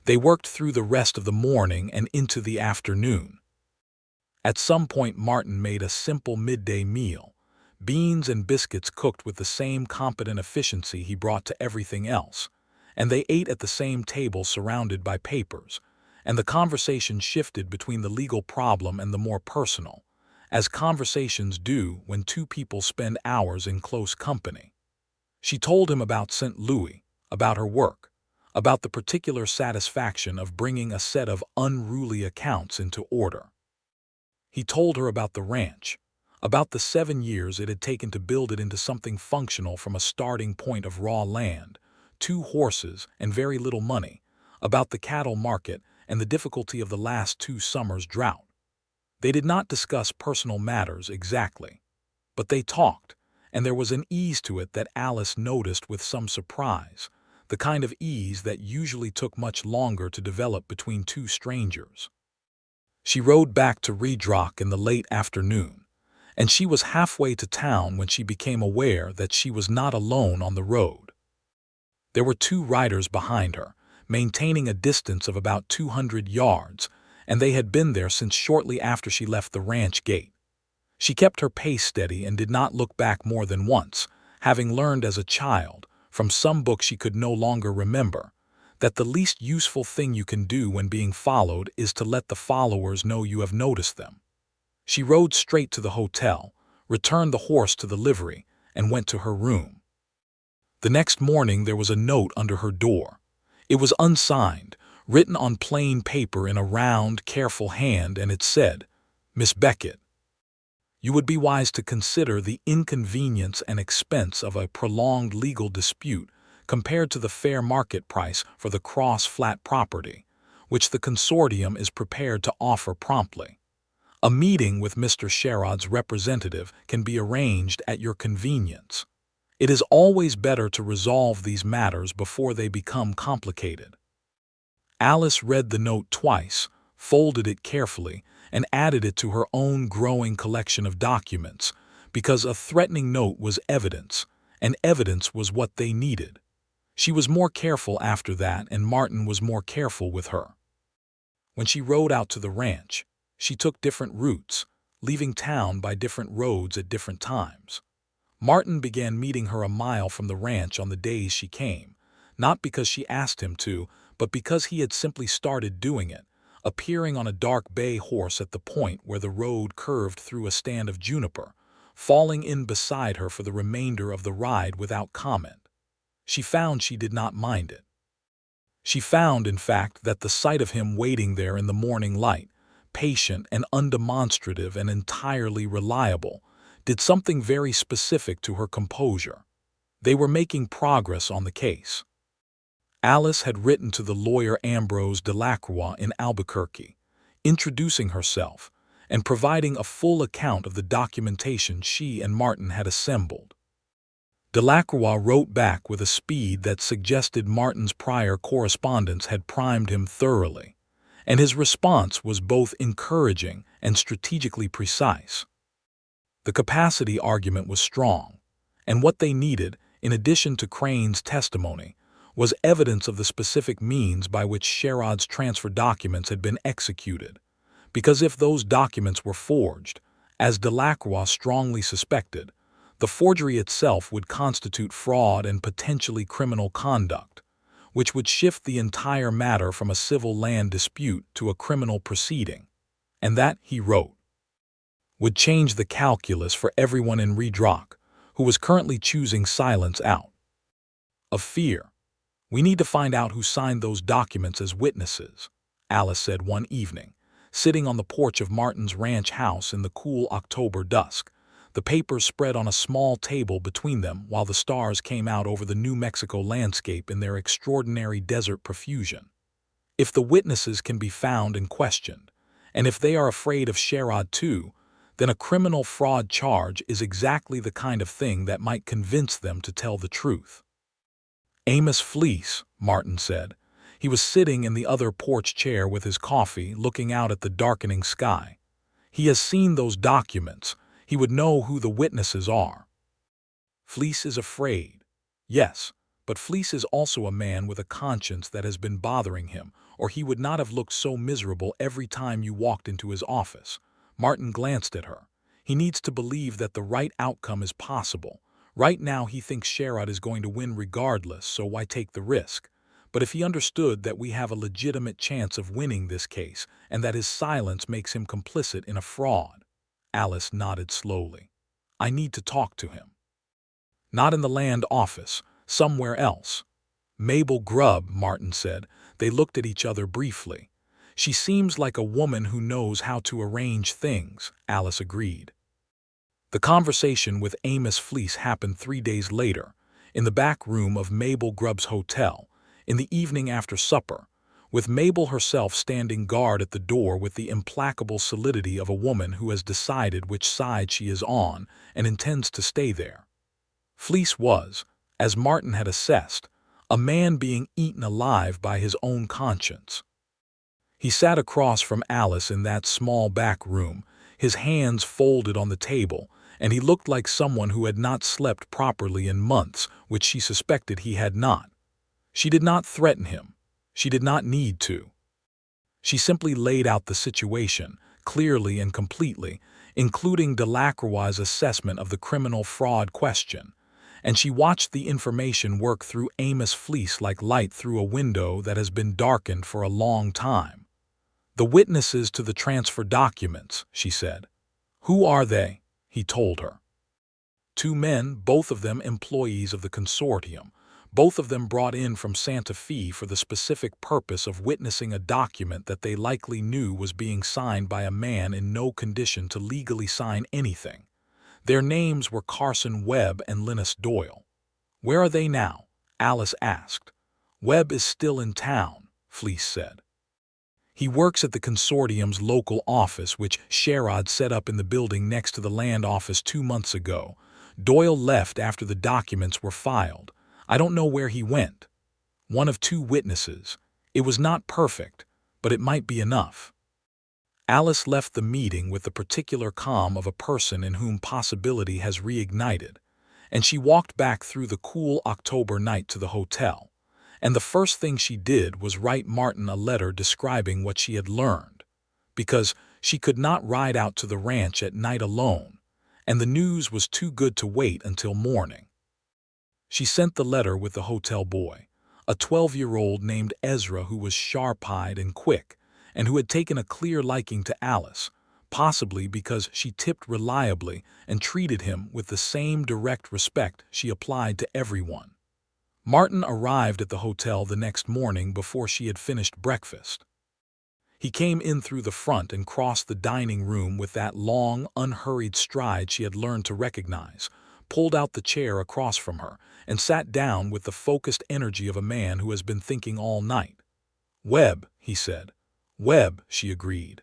They worked through the rest of the morning and into the afternoon. At some point Martin made a simple midday meal, beans and biscuits cooked with the same competent efficiency he brought to everything else, and they ate at the same table surrounded by papers. and the conversation shifted between the legal problem and the more personal, as conversations do when two people spend hours in close company. She told him about St. Louis, about her work, about the particular satisfaction of bringing a set of unruly accounts into order. He told her about the ranch, about the 7 years it had taken to build it into something functional from a starting point of raw land, 2 horses, and very little money, about the cattle market and the difficulty of the last 2 summers' drought. They did not discuss personal matters exactly, but they talked, and there was an ease to it that Alice noticed with some surprise, the kind of ease that usually took much longer to develop between 2 strangers. She rode back to Redrock in the late afternoon, and she was halfway to town when she became aware that she was not alone on the road. There were 2 riders behind her, maintaining a distance of about 200 yards, and they had been there since shortly after she left the ranch gate. She kept her pace steady and did not look back more than once, having learned as a child, from some book she could no longer remember, that the least useful thing you can do when being followed is to let the followers know you have noticed them. She rode straight to the hotel, returned the horse to the livery, and went to her room. The next morning there was a note under her door. It was unsigned, written on plain paper in a round, careful hand, and it said, "Miss Beckett, you would be wise to consider the inconvenience and expense of a prolonged legal dispute compared to the fair market price for the Cross Flat property, which the consortium is prepared to offer promptly. A meeting with Mr. Sherrod's representative can be arranged at your convenience. It is always better to resolve these matters before they become complicated." Alice read the note twice, folded it carefully, and added it to her own growing collection of documents, because a threatening note was evidence, and evidence was what they needed. She was more careful after that, and Martin was more careful with her. When she rode out to the ranch, she took different routes, leaving town by different roads at different times. Martin began meeting her a mile from the ranch on the days she came, not because she asked him to, but because he had simply started doing it, appearing on a dark bay horse at the point where the road curved through a stand of juniper, falling in beside her for the remainder of the ride without comment. She found she did not mind it. She found, in fact, that the sight of him waiting there in the morning light, patient and undemonstrative and entirely reliable, did something very specific to her composure. They were making progress on the case. Alice had written to the lawyer Ambrose Delacroix in Albuquerque, introducing herself and providing a full account of the documentation she and Martin had assembled. Delacroix wrote back with a speed that suggested Martin's prior correspondence had primed him thoroughly, and his response was both encouraging and strategically precise. The capacity argument was strong, and what they needed, in addition to Crane's testimony, was evidence of the specific means by which Sherrod's transfer documents had been executed, because if those documents were forged, as Delacroix strongly suspected, the forgery itself would constitute fraud and potentially criminal conduct, which would shift the entire matter from a civil land dispute to a criminal proceeding, and that, he wrote, would change the calculus for everyone in Redrock, who was currently choosing silence out of fear. "We need to find out who signed those documents as witnesses," Alice said one evening, sitting on the porch of Martin's ranch house in the cool October dusk, the papers spread on a small table between them while the stars came out over the New Mexico landscape in their extraordinary desert profusion. "If the witnesses can be found and questioned, and if they are afraid of Sherrod too, then a criminal fraud charge is exactly the kind of thing that might convince them to tell the truth." "Amos Fleece," Martin said. He was sitting in the other porch chair with his coffee, looking out at the darkening sky. "He has seen those documents. He would know who the witnesses are." "Fleece is afraid." "Yes, but Fleece is also a man with a conscience that has been bothering him, or he would not have looked so miserable every time you walked into his office." Martin glanced at her. "He needs to believe that the right outcome is possible. Right now he thinks Sherrod is going to win regardless, so why take the risk? But if he understood that we have a legitimate chance of winning this case and that his silence makes him complicit in a fraud. Alice nodded slowly. I need to talk to him. Not in the land office, somewhere else. Mabel Grubb, Martin said. They looked at each other briefly. She seems like a woman who knows how to arrange things, Alice agreed. The conversation with Amos Fleece happened 3 days later, in the back room of Mabel Grubb's hotel, in the evening after supper, with Mabel herself standing guard at the door with the implacable solidity of a woman who has decided which side she is on and intends to stay there. Fleece was, as Martin had assessed, a man being eaten alive by his own conscience. He sat across from Alice in that small back room, his hands folded on the table, and he looked like someone who had not slept properly in months, which she suspected he had not. She did not threaten him. She did not need to. She simply laid out the situation, clearly and completely, including Delacroix's assessment of the criminal fraud question, and she watched the information work through Amos Fleece like light through a window that has been darkened for a long time. The witnesses to the transfer documents, she said. Who are they? He told her. 2 men, both of them employees of the consortium, both of them brought in from Santa Fe for the specific purpose of witnessing a document that they likely knew was being signed by a man in no condition to legally sign anything. Their names were Carson Webb and Linus Doyle. Where are they now? Alice asked. Webb is still in town, Fleece said. He works at the consortium's local office, which Sherrod set up in the building next to the land office 2 months ago. Doyle left after the documents were filed. I don't know where he went. One of 2 witnesses. It was not perfect, but it might be enough. Alice left the meeting with the particular calm of a person in whom possibility has reignited, and she walked back through the cool October night to the hotel. And the first thing she did was write Martin a letter describing what she had learned, because she could not ride out to the ranch at night alone, and the news was too good to wait until morning. She sent the letter with the hotel boy, a 12-year-old named Ezra who was sharp-eyed and quick, and who had taken a clear liking to Alice, possibly because she tipped reliably and treated him with the same direct respect she applied to everyone. Martin arrived at the hotel the next morning before she had finished breakfast. He came in through the front and crossed the dining room with that long, unhurried stride she had learned to recognize, pulled out the chair across from her, and sat down with the focused energy of a man who has been thinking all night. Webb, he said. Webb, she agreed.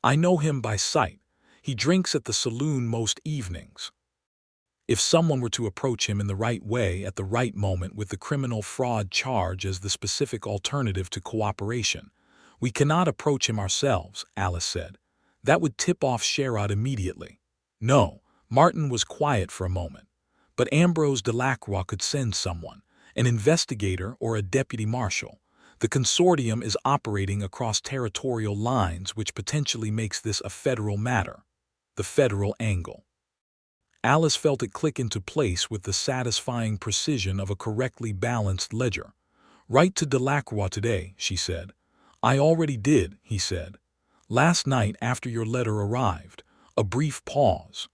I know him by sight. He drinks at the saloon most evenings. If someone were to approach him in the right way at the right moment with the criminal fraud charge as the specific alternative to cooperation, we cannot approach him ourselves, Alice said. That would tip off Sherrod immediately. No, Martin was quiet for a moment. But Ambrose Delacroix could send someone, an investigator or a deputy marshal. The consortium is operating across territorial lines, which potentially makes this a federal matter. The federal angle. Alice felt it click into place with the satisfying precision of a correctly balanced ledger. Write to Delacroix today, she said. I already did, he said. Last night after your letter arrived. A brief pause.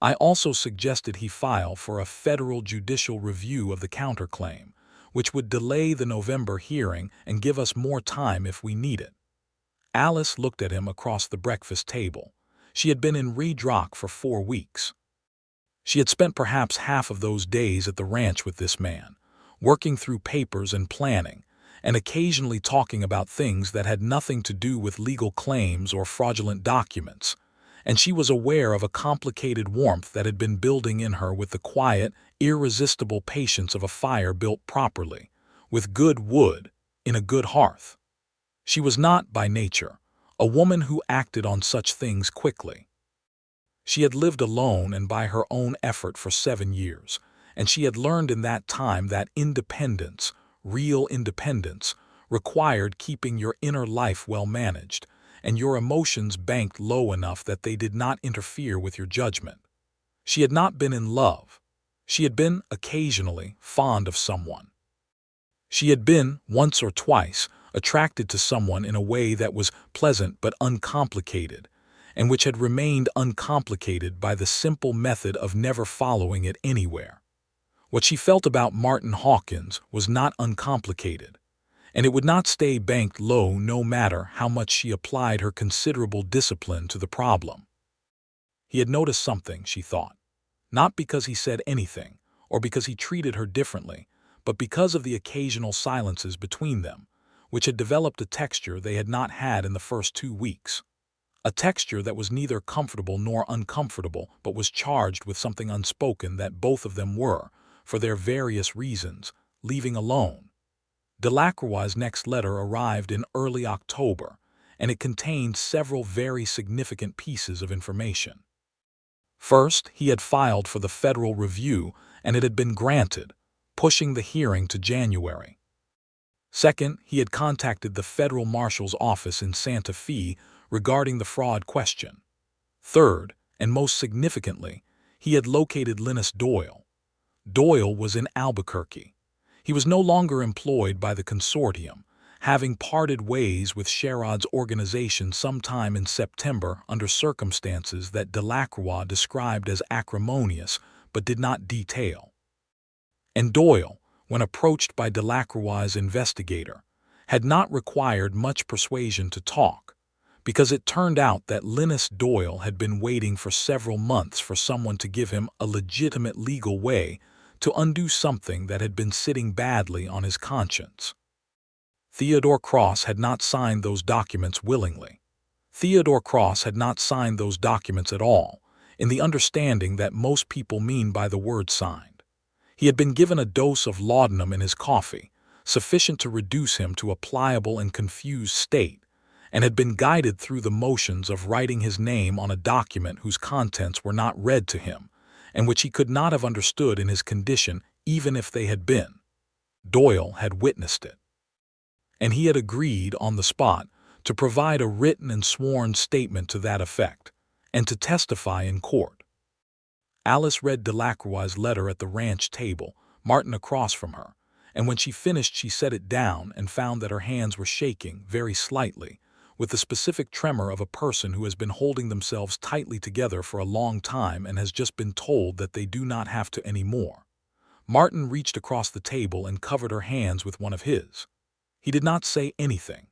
I also suggested he file for a federal judicial review of the counterclaim, which would delay the November hearing and give us more time if we need it. Alice looked at him across the breakfast table. She had been in Redrock for 4 weeks. She had spent perhaps half of those days at the ranch with this man, working through papers and planning, and occasionally talking about things that had nothing to do with legal claims or fraudulent documents, and she was aware of a complicated warmth that had been building in her with the quiet, irresistible patience of a fire built properly, with good wood, in a good hearth. She was not, by nature, a woman who acted on such things quickly. She had lived alone and by her own effort for 7 years, and she had learned in that time that independence, real independence, required keeping your inner life well managed, and your emotions banked low enough that they did not interfere with your judgment. She had not been in love. She had been, occasionally, fond of someone. She had been, once or twice, attracted to someone in a way that was pleasant but uncomplicated, and which had remained uncomplicated by the simple method of never following it anywhere. What she felt about Martin Hawkins was not uncomplicated, and it would not stay banked low no matter how much she applied her considerable discipline to the problem. He had noticed something, she thought, not because he said anything, or because he treated her differently, but because of the occasional silences between them, which had developed a texture they had not had in the first 2 weeks. A texture that was neither comfortable nor uncomfortable, but was charged with something unspoken that both of them were, for their various reasons, leaving alone. Delacroix's next letter arrived in early October, and it contained several very significant pieces of information. First, he had filed for the Federal Review, and it had been granted, pushing the hearing to January. Second, he had contacted the Federal Marshal's office in Santa Fe regarding the fraud question. Third, and most significantly, he had located Linus Doyle. Doyle was in Albuquerque. He was no longer employed by the consortium, having parted ways with Sherrod's organization sometime in September under circumstances that Delacroix described as acrimonious but did not detail. And Doyle, when approached by Delacroix's investigator, had not required much persuasion to talk, because it turned out that Linus Doyle had been waiting for several months for someone to give him a legitimate legal way to undo something that had been sitting badly on his conscience. Theodore Cross had not signed those documents willingly. Theodore Cross had not signed those documents at all, in the understanding that most people mean by the word signed. He had been given a dose of laudanum in his coffee, sufficient to reduce him to a pliable and confused state, and had been guided through the motions of writing his name on a document whose contents were not read to him, and which he could not have understood in his condition even if they had been. Doyle had witnessed it. And he had agreed on the spot to provide a written and sworn statement to that effect, and to testify in court. Alice read Delacroix's letter at the ranch table, Martin across from her, and when she finished she set it down and found that her hands were shaking very slightly, with the specific tremor of a person who has been holding themselves tightly together for a long time and has just been told that they do not have to anymore. Martin reached across the table and covered her hands with one of his. He did not say anything.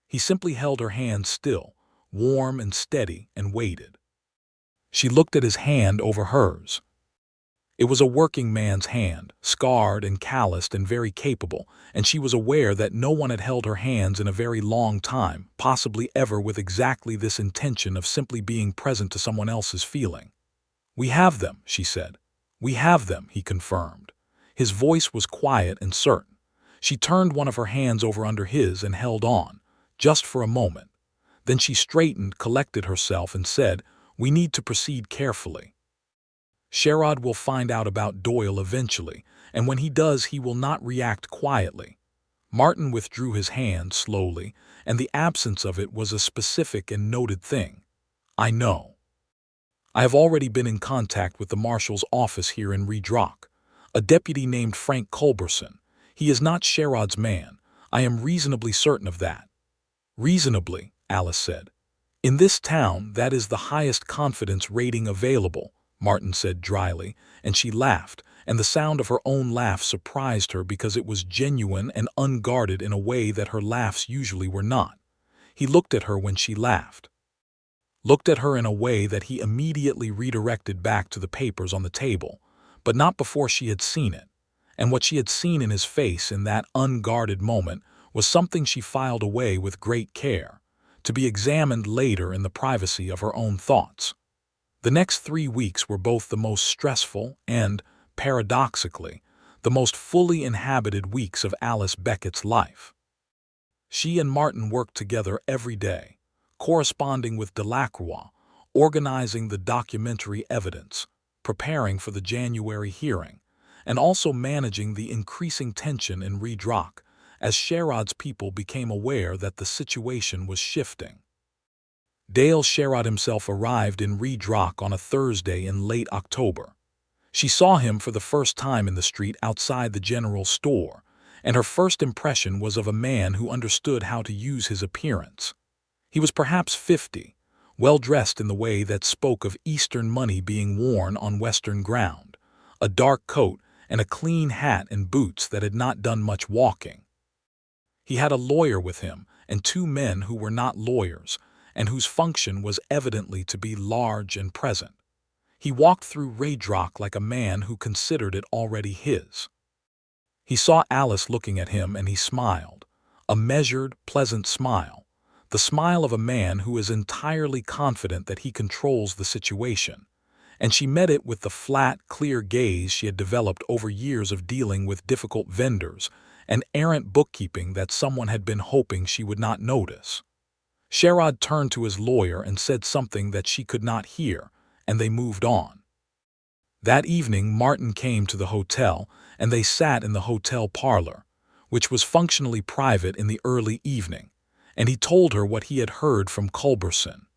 He simply held her hand still, warm and steady, and waited. She looked at his hand over hers. It was a working man's hand, scarred and calloused and very capable, and she was aware that no one had held her hands in a very long time, possibly ever, with exactly this intention of simply being present to someone else's feeling. "We have them," she said. "We have them," he confirmed. His voice was quiet and certain. She turned one of her hands over under his and held on, just for a moment. Then she straightened, collected herself, and said, "We need to proceed carefully. Sherrod will find out about Doyle eventually, and when he does he will not react quietly." Martin withdrew his hand slowly, and the absence of it was a specific and noted thing. "I know. I have already been in contact with the marshal's office here in Redrock. A deputy named Frank Culberson. He is not Sherrod's man. I am reasonably certain of that." "Reasonably," Alice said. "In this town, that is the highest confidence rating available," Martin said dryly, and she laughed, and the sound of her own laugh surprised her because it was genuine and unguarded in a way that her laughs usually were not. He looked at her when she laughed. Looked at her in a way that he immediately redirected back to the papers on the table, but not before she had seen it, and what she had seen in his face in that unguarded moment was something she filed away with great care, to be examined later in the privacy of her own thoughts. The next 3 weeks were both the most stressful and, paradoxically, the most fully inhabited weeks of Alice Beckett's life. She and Martin worked together every day, corresponding with Delacroix, organizing the documentary evidence, preparing for the January hearing, and also managing the increasing tension in Redrock as Sherrod's people became aware that the situation was shifting. Dale Sherrod himself arrived in Redrock on a Thursday in late October. She saw him for the first time in the street outside the general store, and her first impression was of a man who understood how to use his appearance. He was perhaps 50, well-dressed in the way that spoke of Eastern money being worn on Western ground, a dark coat and a clean hat and boots that had not done much walking. He had a lawyer with him and two men who were not lawyers, and whose function was evidently to be large and present. He walked through Redrock like a man who considered it already his. He saw Alice looking at him and he smiled, a measured, pleasant smile, the smile of a man who is entirely confident that he controls the situation, and she met it with the flat, clear gaze she had developed over years of dealing with difficult vendors and errant bookkeeping that someone had been hoping she would not notice. Sherrod turned to his lawyer and said something that she could not hear, and they moved on. That evening Martin came to the hotel, and they sat in the hotel parlor, which was functionally private in the early evening, and he told her what he had heard from Culberson.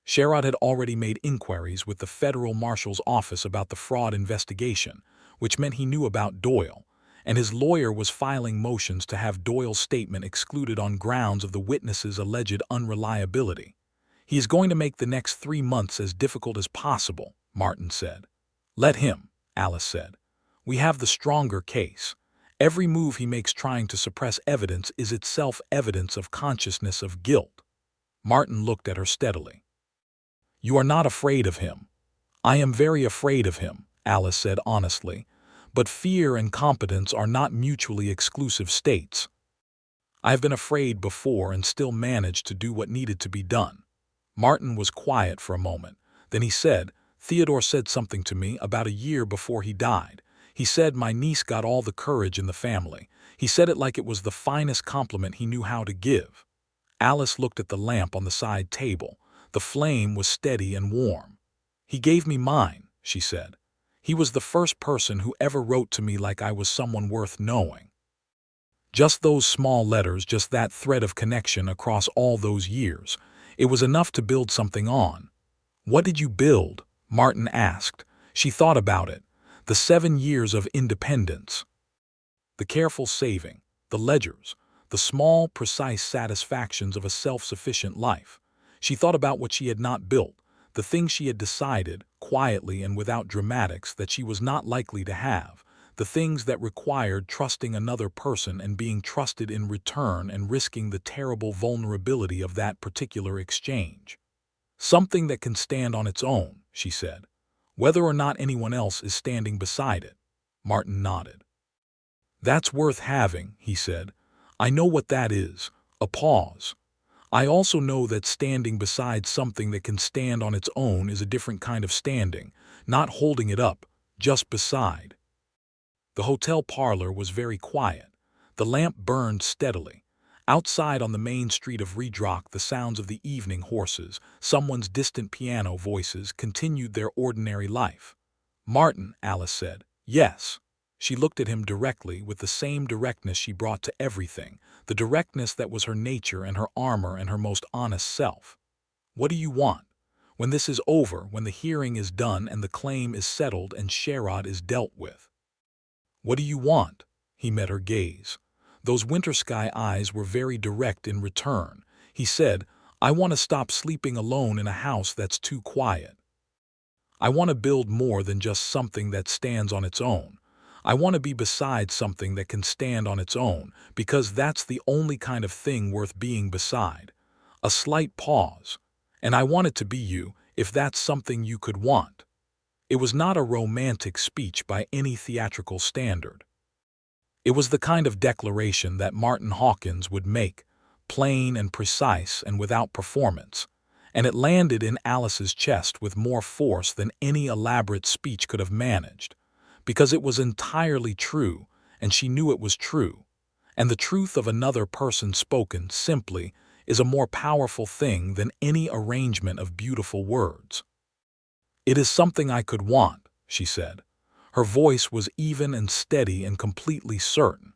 Sherrod had already made inquiries with the federal marshal's office about the fraud investigation, which meant he knew about Doyle, and his lawyer was filing motions to have Doyle's statement excluded on grounds of the witness's alleged unreliability. "He is going to make the next 3 months as difficult as possible," Martin said. "Let him," Alice said. "We have the stronger case. Every move he makes trying to suppress evidence is itself evidence of consciousness of guilt." Martin looked at her steadily. "You are not afraid of him." "I am very afraid of him," Alice said honestly, "but fear and competence are not mutually exclusive states. I have been afraid before and still managed to do what needed to be done." Martin was quiet for a moment. Then he said, "Theodore said something to me about a year before he died. He said my niece got all the courage in the family. He said it like it was the finest compliment he knew how to give." Alice looked at the lamp on the side table. The flame was steady and warm. "He gave me mine," she said. "He was the first person who ever wrote to me like I was someone worth knowing." Just those small letters, just that thread of connection across all those years, it was enough to build something on. "What did you build?" Martin asked. She thought about it. The 7 years of independence. The careful saving, the ledgers, the small, precise satisfactions of a self-sufficient life. She thought about what she had not built, the things she had decided, quietly and without dramatics, that she was not likely to have, the things that required trusting another person and being trusted in return and risking the terrible vulnerability of that particular exchange. "Something that can stand on its own," she said, "whether or not anyone else is standing beside it." Martin nodded. "That's worth having," he said. "I know what that is." A pause. "I also know that standing beside something that can stand on its own is a different kind of standing, not holding it up, just beside." The hotel parlor was very quiet. The lamp burned steadily. Outside on the main street of Redrock, the sounds of the evening horses, someone's distant piano voices, continued their ordinary life. "Martin," Alice said. "Yes." She looked at him directly, with the same directness she brought to everything, the directness that was her nature and her armor and her most honest self. "What do you want? When this is over, when the hearing is done and the claim is settled and Sherrod is dealt with? What do you want?" He met her gaze. Those winter sky eyes were very direct in return. He said, "I want to stop sleeping alone in a house that's too quiet. I want to build more than just something that stands on its own. I want to be beside something that can stand on its own, because that's the only kind of thing worth being beside." A slight pause. "And I want it to be you, if that's something you could want." It was not a romantic speech by any theatrical standard. It was the kind of declaration that Martin Hawkins would make, plain and precise and without performance, and it landed in Alice's chest with more force than any elaborate speech could have managed, because it was entirely true, and she knew it was true, and the truth of another person spoken simply is a more powerful thing than any arrangement of beautiful words. "It is something I could want," she said. Her voice was even and steady and completely certain.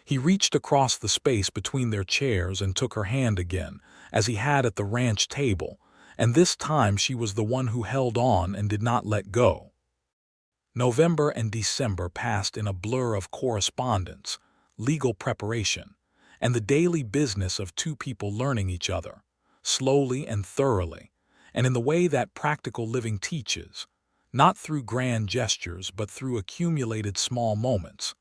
He reached across the space between their chairs and took her hand again, as he had at the ranch table, and this time she was the one who held on and did not let go. November and December passed in a blur of correspondence. legal preparation, and the daily business of two people learning each other, slowly and thoroughly, and in the way that practical living teaches, not through grand gestures but through accumulated small moments,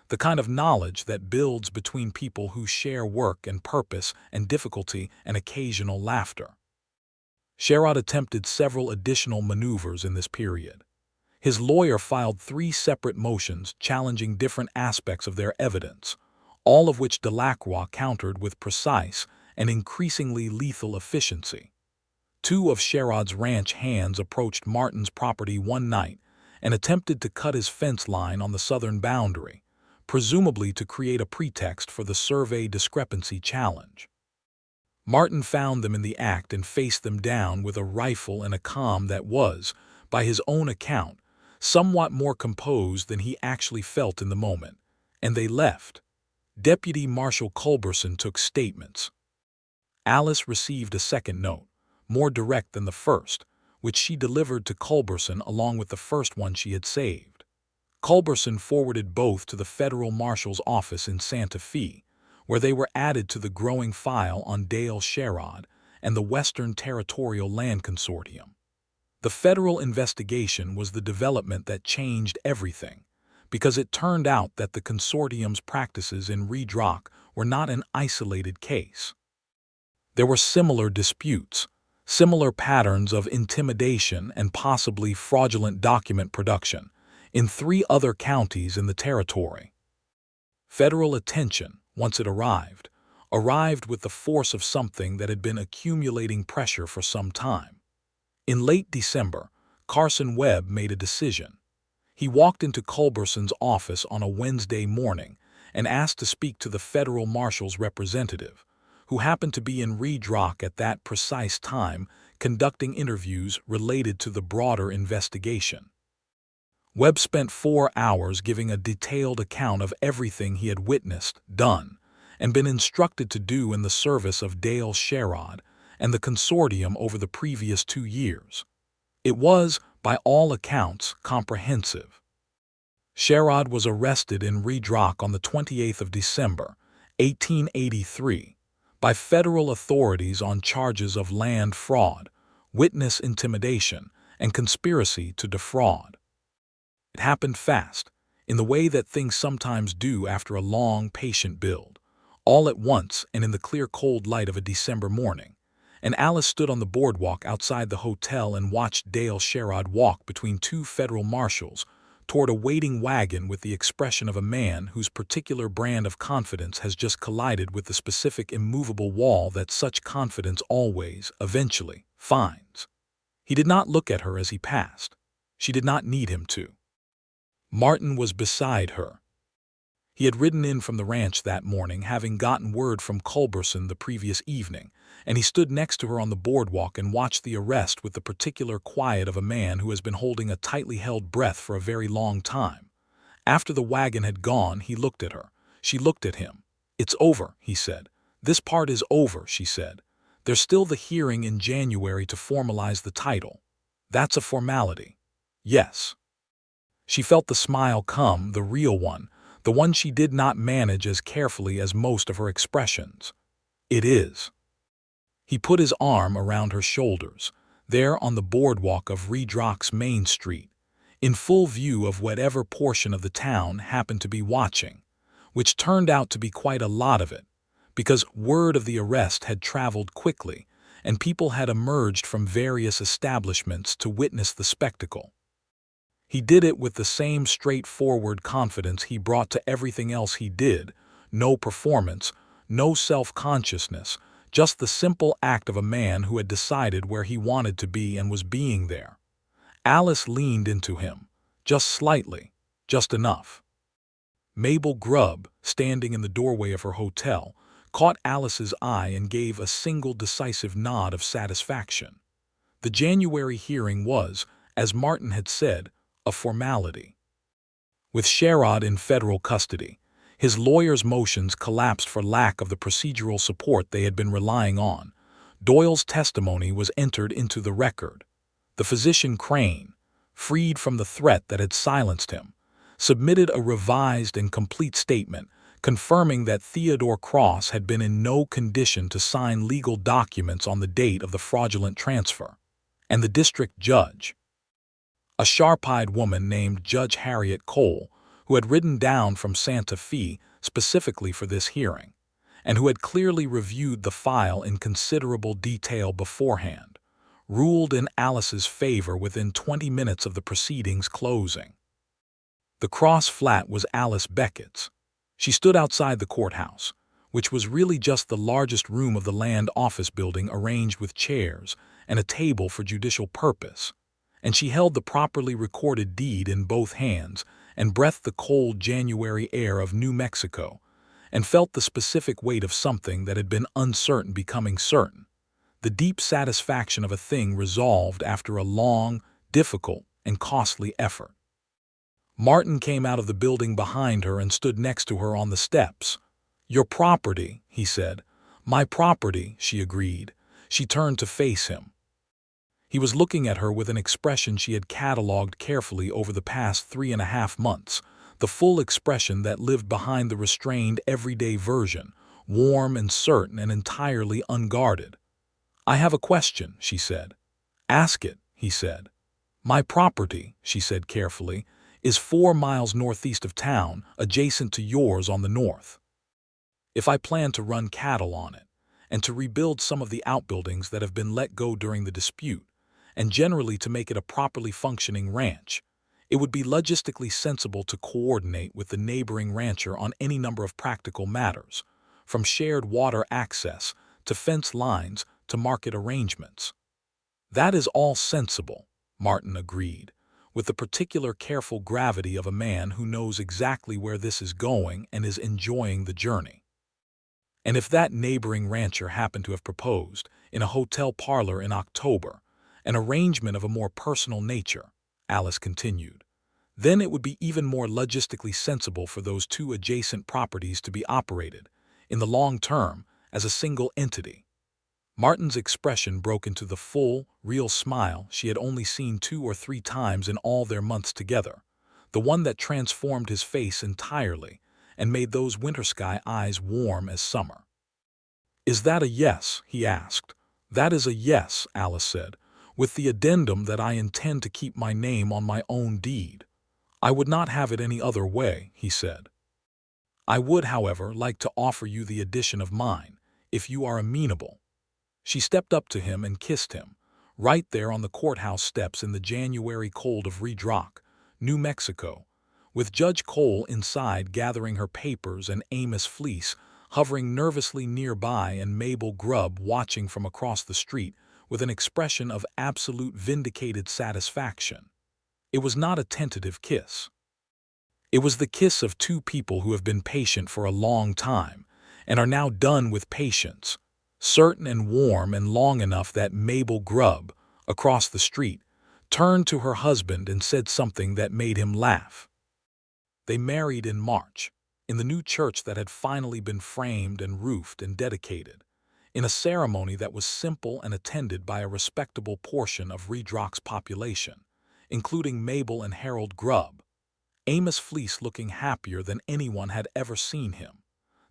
the kind of knowledge that builds between people who share work and purpose and difficulty and occasional laughter. Sherrod attempted several additional maneuvers in this period. His lawyer filed 3 separate motions challenging different aspects of their evidence, all of which Delacroix countered with precise and increasingly lethal efficiency. 2 of Sherrod's ranch hands approached Martin's property one night and attempted to cut his fence line on the southern boundary, presumably to create a pretext for the survey discrepancy challenge. Martin found them in the act and faced them down with a rifle and a calm that was, by his own account, somewhat more composed than he actually felt in the moment, and they left. Deputy Marshal Culberson took statements. Alice received a second note, more direct than the first, which she delivered to Culberson along with the first one she had saved. Culberson forwarded both to the federal marshal's office in Santa Fe, where they were added to the growing file on Dale Sherrod and the Western Territorial Land Consortium. The federal investigation was the development that changed everything, because it turned out that the consortium's practices in Redrock were not an isolated case. There were similar disputes, similar patterns of intimidation and possibly fraudulent document production in 3 other counties in the territory. Federal attention, once it arrived with the force of something that had been accumulating pressure for some time. In late December, Carson Webb made a decision. He walked into Culberson's office on a Wednesday morning and asked to speak to the federal marshal's representative, who happened to be in Redrock at that precise time conducting interviews related to the broader investigation. Webb spent 4 hours giving a detailed account of everything he had witnessed, done, and been instructed to do in the service of Dale Sherrod and the consortium over the previous 2 years. It was, by all accounts, comprehensive. Sherrod was arrested in Redrock on the 28th of December, 1883, by federal authorities on charges of land fraud, witness intimidation, and conspiracy to defraud. It happened fast, in the way that things sometimes do after a long, patient build, all at once and in the clear cold light of a December morning, and Alice stood on the boardwalk outside the hotel and watched Dale Sherrod walk between 2 federal marshals toward a waiting wagon with the expression of a man whose particular brand of confidence has just collided with the specific immovable wall that such confidence always, eventually, finds. He did not look at her as he passed. She did not need him to. Martin was beside her. He had ridden in from the ranch that morning, having gotten word from Culberson the previous evening, and he stood next to her on the boardwalk and watched the arrest with the particular quiet of a man who has been holding a tightly held breath for a very long time. After the wagon had gone, he looked at her. She looked at him. "It's over," he said. "This part is over," she said. "There's still the hearing in January to formalize the title. That's a formality." "Yes." She felt the smile come, the real one, the one she did not manage as carefully as most of her expressions. "It is." He put his arm around her shoulders, there on the boardwalk of Redrock's Main Street, in full view of whatever portion of the town happened to be watching, which turned out to be quite a lot of it, because word of the arrest had traveled quickly, and people had emerged from various establishments to witness the spectacle. He did it with the same straightforward confidence he brought to everything else he did, no performance, no self-consciousness, just the simple act of a man who had decided where he wanted to be and was being there. Alice leaned into him, just slightly, just enough. Mabel Grubb, standing in the doorway of her hotel, caught Alice's eye and gave a single decisive nod of satisfaction. The January hearing was, as Martin had said, a formality. With Sherrod in federal custody, his lawyer's motions collapsed for lack of the procedural support they had been relying on. Doyle's testimony was entered into the record. The physician Crane, freed from the threat that had silenced him, submitted a revised and complete statement confirming that Theodore Cross had been in no condition to sign legal documents on the date of the fraudulent transfer. And the district judge, a sharp-eyed woman named Judge Harriet Cole, who had ridden down from Santa Fe specifically for this hearing, and who had clearly reviewed the file in considerable detail beforehand, ruled in Alice's favor within 20 minutes of the proceedings closing. The Cross flat was Alice Beckett's. She stood outside the courthouse, which was really just the largest room of the land office building arranged with chairs and a table for judicial purpose, and she held the properly recorded deed in both hands and breathed the cold January air of New Mexico, and felt the specific weight of something that had been uncertain becoming certain, the deep satisfaction of a thing resolved after a long, difficult, and costly effort. Martin came out of the building behind her and stood next to her on the steps. "Your property," he said. "My property," she agreed. She turned to face him. He was looking at her with an expression she had catalogued carefully over the past 3.5 months, the full expression that lived behind the restrained everyday version, warm and certain and entirely unguarded. "I have a question," she said. "Ask it," he said. "My property," she said carefully, "is 4 miles northeast of town, adjacent to yours on the north. If I plan to run cattle on it, and to rebuild some of the outbuildings that have been let go during the dispute, and generally to make it a properly functioning ranch, it would be logistically sensible to coordinate with the neighboring rancher on any number of practical matters, from shared water access to fence lines to market arrangements." "That is all sensible," Martin agreed, with the particular careful gravity of a man who knows exactly where this is going and is enjoying the journey. "And if that neighboring rancher happened to have proposed, in a hotel parlor in October, an arrangement of a more personal nature," Alice continued, "then it would be even more logistically sensible for those 2 adjacent properties to be operated, in the long term, as a single entity." Martin's expression broke into the full, real smile she had only seen 2 or 3 times in all their months together, the one that transformed his face entirely and made those winter sky eyes warm as summer. "Is that a yes?" he asked. "That is a yes," Alice said, "with the addendum that I intend to keep my name on my own deed." "I would not have it any other way," he said. "I would, however, like to offer you the addition of mine, if you are amenable." She stepped up to him and kissed him, right there on the courthouse steps in the January cold of Redrock, New Mexico, with Judge Cole inside gathering her papers and Amos Fleece hovering nervously nearby and Mabel Grubb watching from across the street with an expression of absolute vindicated satisfaction. It was not a tentative kiss. It was the kiss of 2 people who have been patient for a long time and are now done with patience, certain and warm and long enough that Mabel Grubb, across the street, turned to her husband and said something that made him laugh. They married in March, in the new church that had finally been framed and roofed and dedicated, in a ceremony that was simple and attended by a respectable portion of Redrock's population, including Mabel and Harold Grubb, Amos Fleece looking happier than anyone had ever seen him,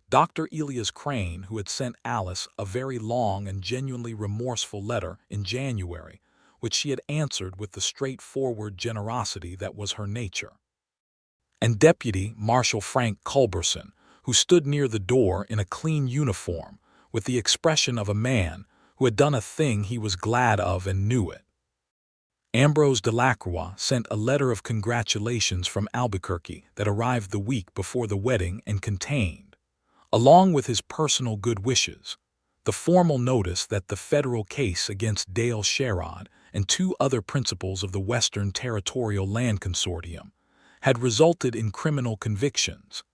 Dr. Elias Crane, who had sent Alice a very long and genuinely remorseful letter in January, which she had answered with the straightforward generosity that was her nature, and Deputy Marshal Frank Culberson, who stood near the door in a clean uniform with the expression of a man who had done a thing he was glad of and knew it. Ambrose Delacroix sent a letter of congratulations from Albuquerque that arrived the week before the wedding and contained, along with his personal good wishes, the formal notice that the federal case against Dale Sherrod and 2 other principals of the Western Territorial Land Consortium had resulted in criminal convictions,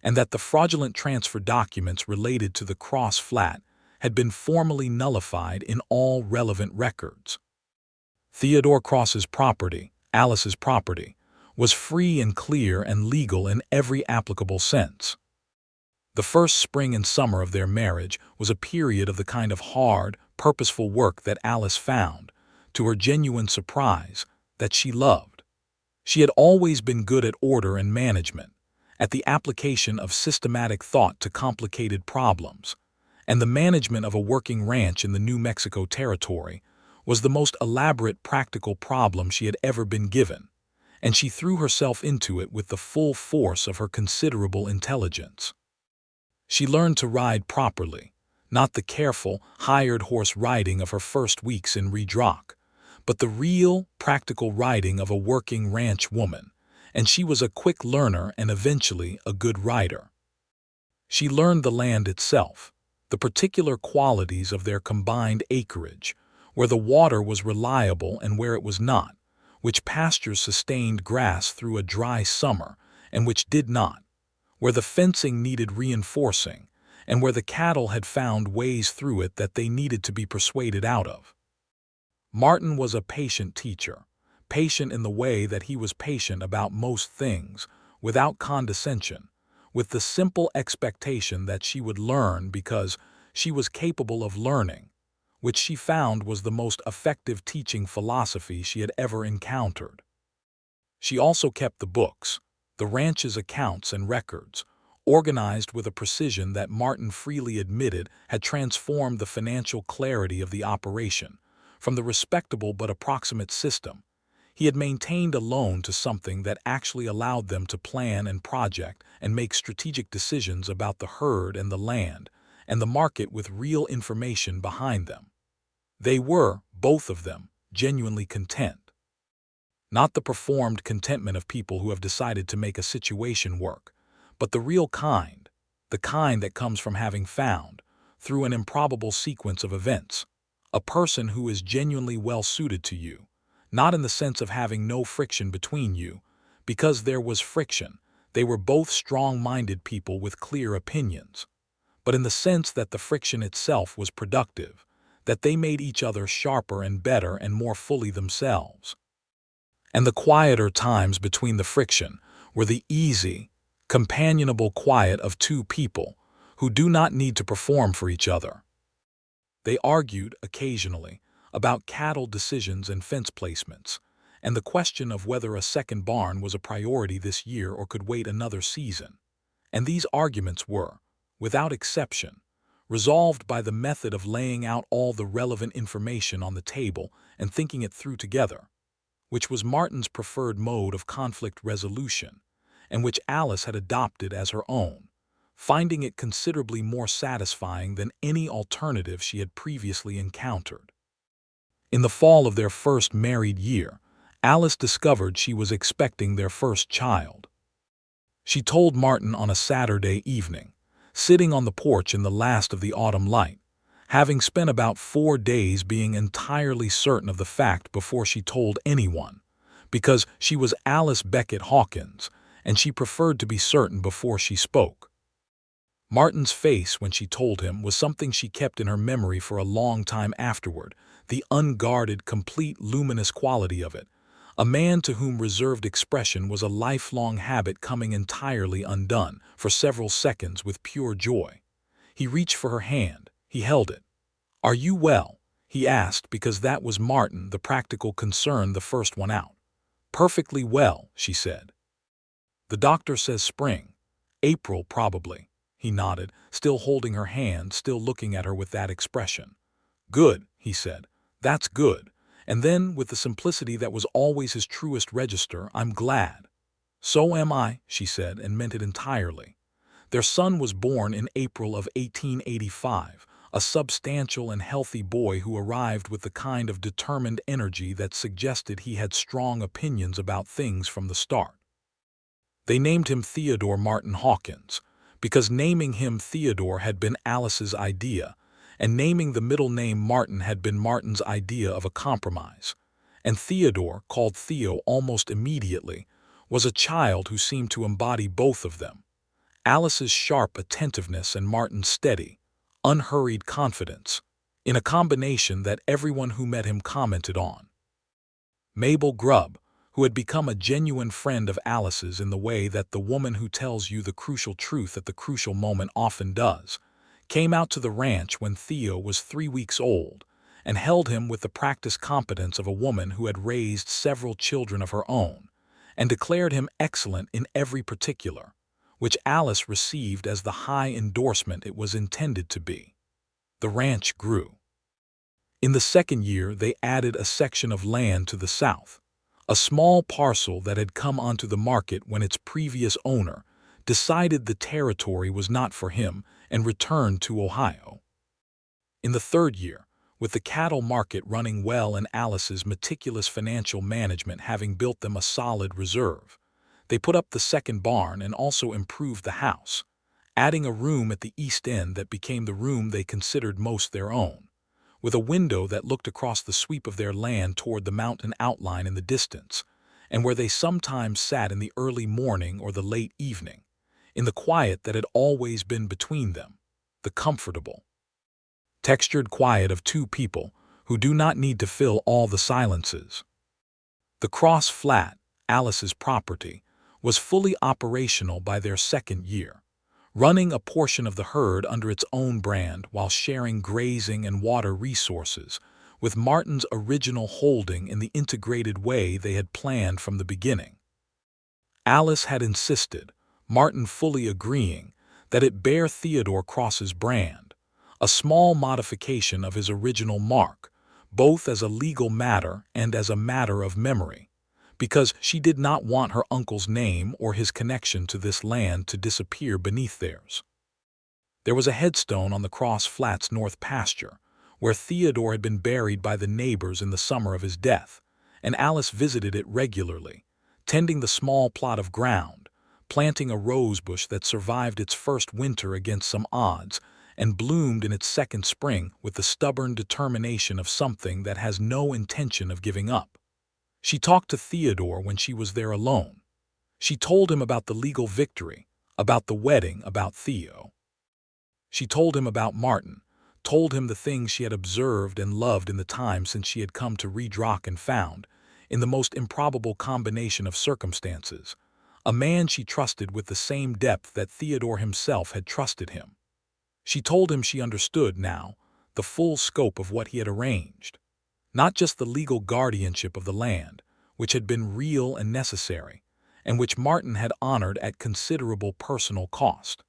and that the fraudulent transfer documents related to the Cross Flat had been formally nullified in all relevant records. Theodore Cross's property, Alice's property, was free and clear and legal in every applicable sense. The first spring and summer of their marriage was a period of the kind of hard, purposeful work that Alice found, to her genuine surprise, that she loved. She had always been good at order and management, at the application of systematic thought to complicated problems, and the management of a working ranch in the New Mexico territory was the most elaborate practical problem she had ever been given, and she threw herself into it with the full force of her considerable intelligence. She learned to ride properly, not the careful, hired horse riding of her first weeks in Redrock, but the real, practical riding of a working ranch woman, and she was a quick learner and eventually a good rider. She learned the land itself, the particular qualities of their combined acreage, where the water was reliable and where it was not, which pastures sustained grass through a dry summer and which did not, where the fencing needed reinforcing, and where the cattle had found ways through it that they needed to be persuaded out of. Martin was a patient teacher, patient in the way that he was patient about most things, without condescension, with the simple expectation that she would learn because she was capable of learning, which she found was the most effective teaching philosophy she had ever encountered. She also kept the books, the ranch's accounts and records, organized with a precision that Martin freely admitted had transformed the financial clarity of the operation. From the respectable but approximate system he had maintained a loan to something that actually allowed them to plan and project and make strategic decisions about the herd and the land and the market with real information behind them. They were, both of them, genuinely content. Not the performed contentment of people who have decided to make a situation work, but the real kind, the kind that comes from having found, through an improbable sequence of events, a person who is genuinely well suited to you, not in the sense of having no friction between you, because there was friction, they were both strong-minded people with clear opinions, but in the sense that the friction itself was productive, that they made each other sharper and better and more fully themselves. And the quieter times between the friction were the easy, companionable quiet of two people who do not need to perform for each other. They argued, occasionally, about cattle decisions and fence placements, and the question of whether a second barn was a priority this year or could wait another season. And these arguments were, without exception, resolved by the method of laying out all the relevant information on the table and thinking it through together, which was Martin's preferred mode of conflict resolution, and which Alice had adopted as her own, finding it considerably more satisfying than any alternative she had previously encountered. In the fall of their first married year, Alice discovered she was expecting their first child. She told Martin on a Saturday evening, sitting on the porch in the last of the autumn light, having spent about 4 days being entirely certain of the fact before she told anyone, because she was Alice Beckett Hawkins, and she preferred to be certain before she spoke. Martin's face when she told him was something she kept in her memory for a long time afterward, the unguarded, complete, luminous quality of it, a man to whom reserved expression was a lifelong habit coming entirely undone, for several seconds with pure joy. He reached for her hand, he held it. "Are you well?" he asked, because that was Martin, the practical concern, the first one out. "Perfectly well," she said. "The doctor says spring. April, probably." He nodded, still holding her hand, still looking at her with that expression. "Good," he said. "That's good." And then, with the simplicity that was always his truest register, "I'm glad." "So am I," she said, and meant it entirely. Their son was born in April of 1885, a substantial and healthy boy who arrived with the kind of determined energy that suggested he had strong opinions about things from the start. They named him Theodore Martin Hawkins, because naming him Theodore had been Alice's idea, and naming the middle name Martin had been Martin's idea of a compromise. And Theodore, called Theo almost immediately, was a child who seemed to embody both of them, Alice's sharp attentiveness and Martin's steady, unhurried confidence, in a combination that everyone who met him commented on. Mabel Grubb, who had become a genuine friend of Alice's in the way that the woman who tells you the crucial truth at the crucial moment often does, came out to the ranch when Theo was 3 weeks old and held him with the practiced competence of a woman who had raised several children of her own, and declared him excellent in every particular, which Alice received as the high endorsement it was intended to be. The ranch grew. In the second year, they added a section of land to the south, a small parcel that had come onto the market when its previous owner decided the territory was not for him and returned to Ohio. In the third year, with the cattle market running well and Alice's meticulous financial management having built them a solid reserve, they put up the second barn and also improved the house, adding a room at the east end that became the room they considered most their own, with a window that looked across the sweep of their land toward the mountain outline in the distance, and where they sometimes sat in the early morning or the late evening, in the quiet that had always been between them, the comfortable, textured quiet of two people who do not need to fill all the silences. The Cross Flat, Alice's property, was fully operational by their second year, running a portion of the herd under its own brand while sharing grazing and water resources with Martin's original holding in the integrated way they had planned from the beginning. Alice had insisted, Martin fully agreeing, that it bear Theodore Cross's brand, a small modification of his original mark, both as a legal matter and as a matter of memory, because she did not want her uncle's name or his connection to this land to disappear beneath theirs. There was a headstone on the Cross Flats North pasture, where Theodore had been buried by the neighbors in the summer of his death, and Alice visited it regularly, tending the small plot of ground, planting a rose bush that survived its first winter against some odds, and bloomed in its second spring with the stubborn determination of something that has no intention of giving up. She talked to Theodore when she was there alone. She told him about the legal victory, about the wedding, about Theo. She told him about Martin, told him the things she had observed and loved in the time since she had come to Redrock and found, in the most improbable combination of circumstances, a man she trusted with the same depth that Theodore himself had trusted him. She told him she understood now the full scope of what he had arranged, not just the legal guardianship of the land, which had been real and necessary, and which Martin had honored at considerable personal cost,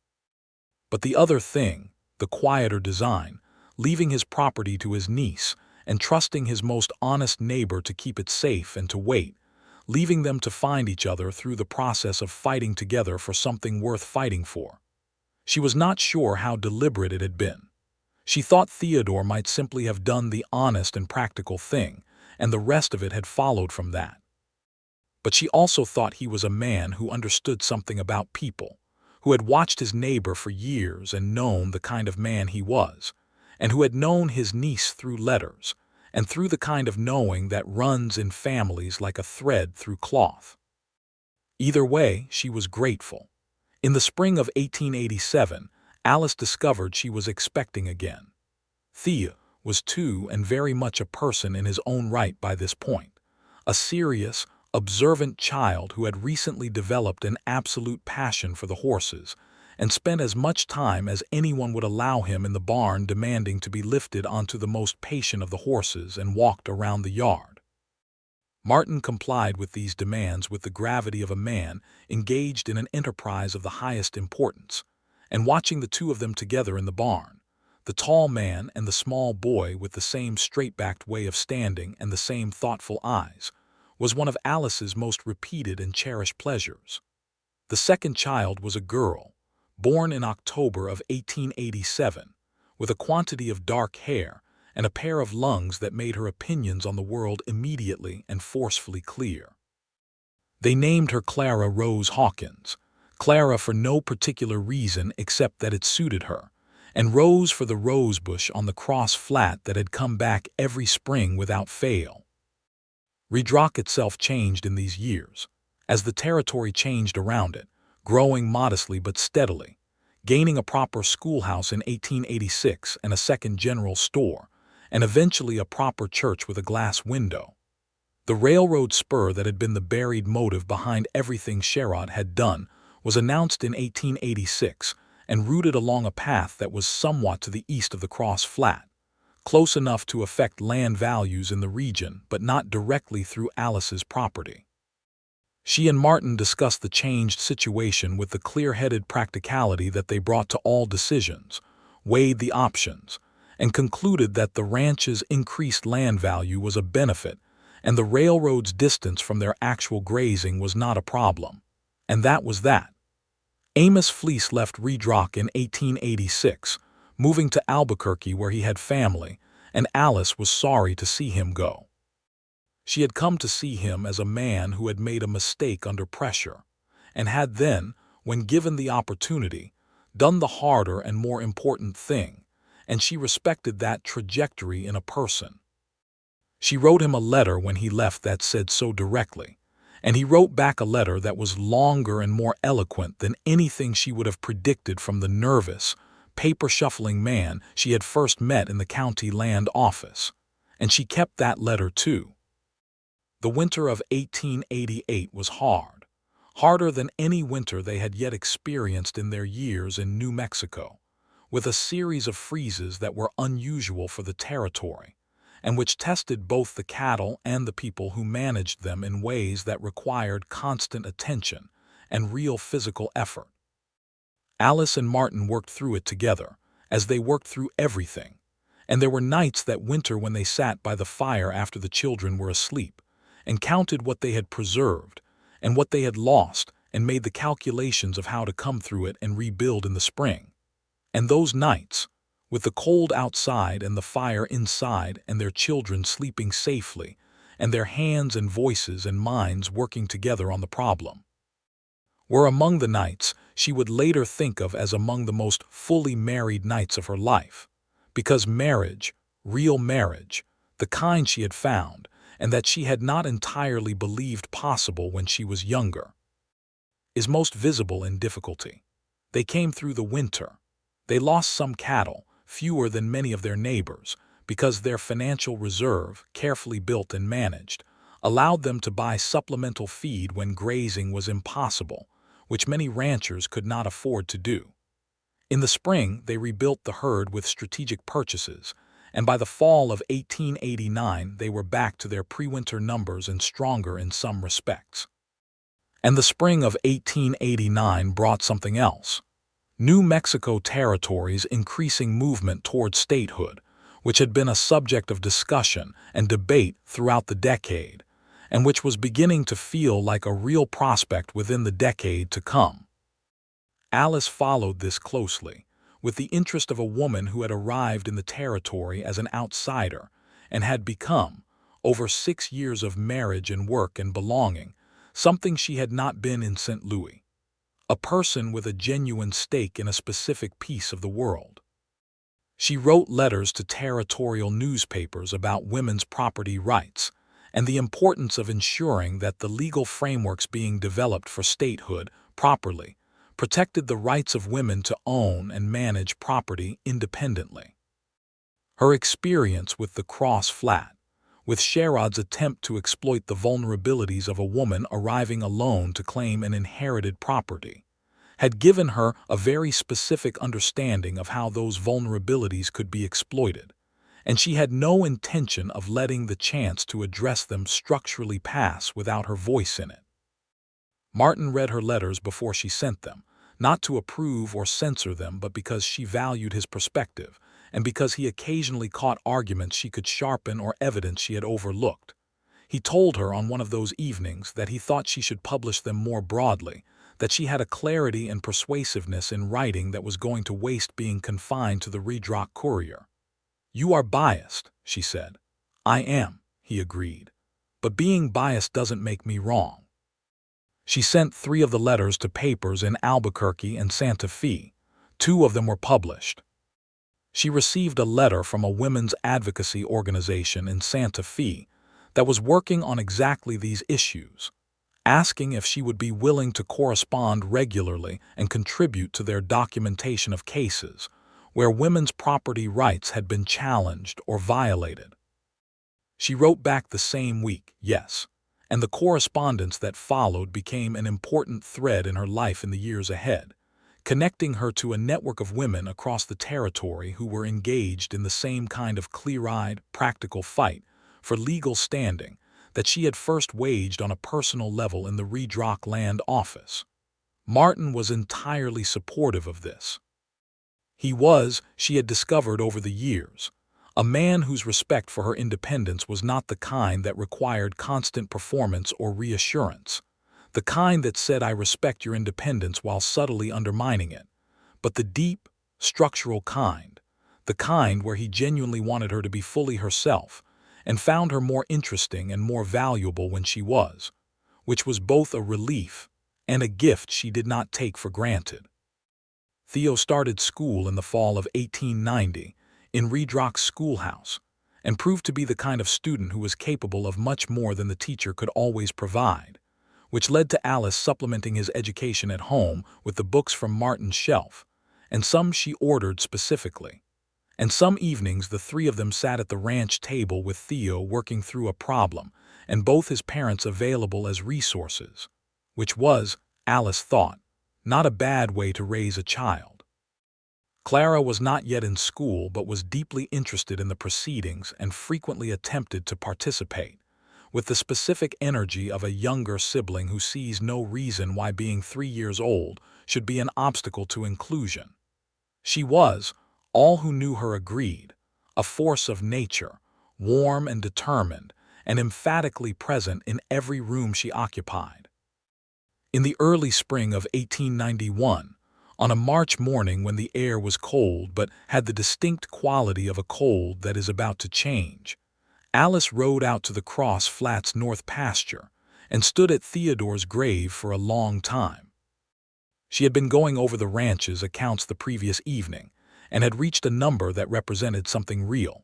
but the other thing, the quieter design, leaving his property to his niece and trusting his most honest neighbor to keep it safe and to wait, leaving them to find each other through the process of fighting together for something worth fighting for. She was not sure how deliberate it had been. She thought Theodore might simply have done the honest and practical thing, and the rest of it had followed from that. But she also thought he was a man who understood something about people, who had watched his neighbor for years and known the kind of man he was, and who had known his niece through letters, and through the kind of knowing that runs in families like a thread through cloth. Either way, she was grateful. In the spring of 1887, Alice discovered she was expecting again. Theo was too and very much a person in his own right by this point, a serious, observant child who had recently developed an absolute passion for the horses and spent as much time as anyone would allow him in the barn demanding to be lifted onto the most patient of the horses and walked around the yard. Martin complied with these demands with the gravity of a man engaged in an enterprise of the highest importance, and watching the two of them together in the barn, the tall man and the small boy with the same straight-backed way of standing and the same thoughtful eyes, was one of Alice's most repeated and cherished pleasures. The second child was a girl, born in October of 1887, with a quantity of dark hair and a pair of lungs that made her opinions on the world immediately and forcefully clear. They named her Clara Rose Hawkins, Clara for no particular reason except that it suited her, and Rose for the rose bush on the Cross Flat that had come back every spring without fail. Redrock itself changed in these years, as the territory changed around it, growing modestly but steadily, gaining a proper schoolhouse in 1886 and a second general store, and eventually a proper church with a glass window. The railroad spur that had been the buried motive behind everything Sherrod had done was announced in 1886 and routed along a path that was somewhat to the east of the Cross Flat, close enough to affect land values in the region but not directly through Alice's property. She and Martin discussed the changed situation with the clear-headed practicality that they brought to all decisions, weighed the options, and concluded that the ranch's increased land value was a benefit and the railroad's distance from their actual grazing was not a problem. And that was that. Amos Fleece left Redrock in 1886, moving to Albuquerque where he had family, and Alice was sorry to see him go. She had come to see him as a man who had made a mistake under pressure, and had then, when given the opportunity, done the harder and more important thing, and she respected that trajectory in a person. She wrote him a letter when he left that said so directly, and he wrote back a letter that was longer and more eloquent than anything she would have predicted from the nervous, paper-shuffling man she had first met in the county land office, and she kept that letter too. The winter of 1888 was hard, harder than any winter they had yet experienced in their years in New Mexico, with a series of freezes that were unusual for the territory, and which tested both the cattle and the people who managed them in ways that required constant attention and real physical effort. Alice and Martin worked through it together, as they worked through everything, and there were nights that winter when they sat by the fire after the children were asleep, and counted what they had preserved and what they had lost and made the calculations of how to come through it and rebuild in the spring. And those nights, with the cold outside and the fire inside and their children sleeping safely, and their hands and voices and minds working together on the problem, were among the nights she would later think of as among the most fully married nights of her life, because marriage, real marriage, the kind she had found, and that she had not entirely believed possible when she was younger, is most visible in difficulty. They came through the winter. They lost some cattle, fewer than many of their neighbors, because their financial reserve, carefully built and managed, allowed them to buy supplemental feed when grazing was impossible, which many ranchers could not afford to do. In the spring, they rebuilt the herd with strategic purchases, and by the fall of 1889 they were back to their pre-winter numbers and stronger in some respects. And the spring of 1889 brought something else. New Mexico Territory's increasing movement toward statehood, which had been a subject of discussion and debate throughout the decade, and which was beginning to feel like a real prospect within the decade to come. Alice followed this closely, with the interest of a woman who had arrived in the territory as an outsider and had become, over 6 years of marriage and work and belonging, something she had not been in St. Louis, a person with a genuine stake in a specific piece of the world. She wrote letters to territorial newspapers about women's property rights and the importance of ensuring that the legal frameworks being developed for statehood properly protected the rights of women to own and manage property independently. Her experience with the Cross Flat, with Sherrod's attempt to exploit the vulnerabilities of a woman arriving alone to claim an inherited property, had given her a very specific understanding of how those vulnerabilities could be exploited, and she had no intention of letting the chance to address them structurally pass without her voice in it. Martin read her letters before she sent them, not to approve or censor them, but because she valued his perspective, and because he occasionally caught arguments she could sharpen or evidence she had overlooked. He told her on one of those evenings that he thought she should publish them more broadly, that she had a clarity and persuasiveness in writing that was going to waste being confined to the Redrock Courier. "You are biased," she said. "I am," he agreed. "But being biased doesn't make me wrong." She sent 3 of the letters to papers in Albuquerque and Santa Fe. 2 of them were published. She received a letter from a women's advocacy organization in Santa Fe that was working on exactly these issues, asking if she would be willing to correspond regularly and contribute to their documentation of cases where women's property rights had been challenged or violated. She wrote back the same week, yes, and the correspondence that followed became an important thread in her life in the years ahead, connecting her to a network of women across the territory who were engaged in the same kind of clear-eyed, practical fight for legal standing that she had first waged on a personal level in the Redrock land office. Martin was entirely supportive of this. He was, she had discovered over the years, a man whose respect for her independence was not the kind that required constant performance or reassurance, the kind that said, "I respect your independence," while subtly undermining it, but the deep, structural kind, the kind where he genuinely wanted her to be fully herself and found her more interesting and more valuable when she was, which was both a relief and a gift she did not take for granted. Theo started school in the fall of 1890 in Redrock's schoolhouse and proved to be the kind of student who was capable of much more than the teacher could always provide, which led to Alice supplementing his education at home with the books from Martin's shelf, and some she ordered specifically. And some evenings the three of them sat at the ranch table with Theo working through a problem, and both his parents available as resources, which was, Alice thought, not a bad way to raise a child. Clara was not yet in school but was deeply interested in the proceedings and frequently attempted to participate, with the specific energy of a younger sibling who sees no reason why being 3 years old should be an obstacle to inclusion. She was, all who knew her agreed, a force of nature, warm and determined, and emphatically present in every room she occupied. In the early spring of 1891, on a March morning when the air was cold but had the distinct quality of a cold that is about to change, Alice rode out to the Cross Flats North pasture and stood at Theodore's grave for a long time. She had been going over the ranch's accounts the previous evening and had reached a number that represented something real.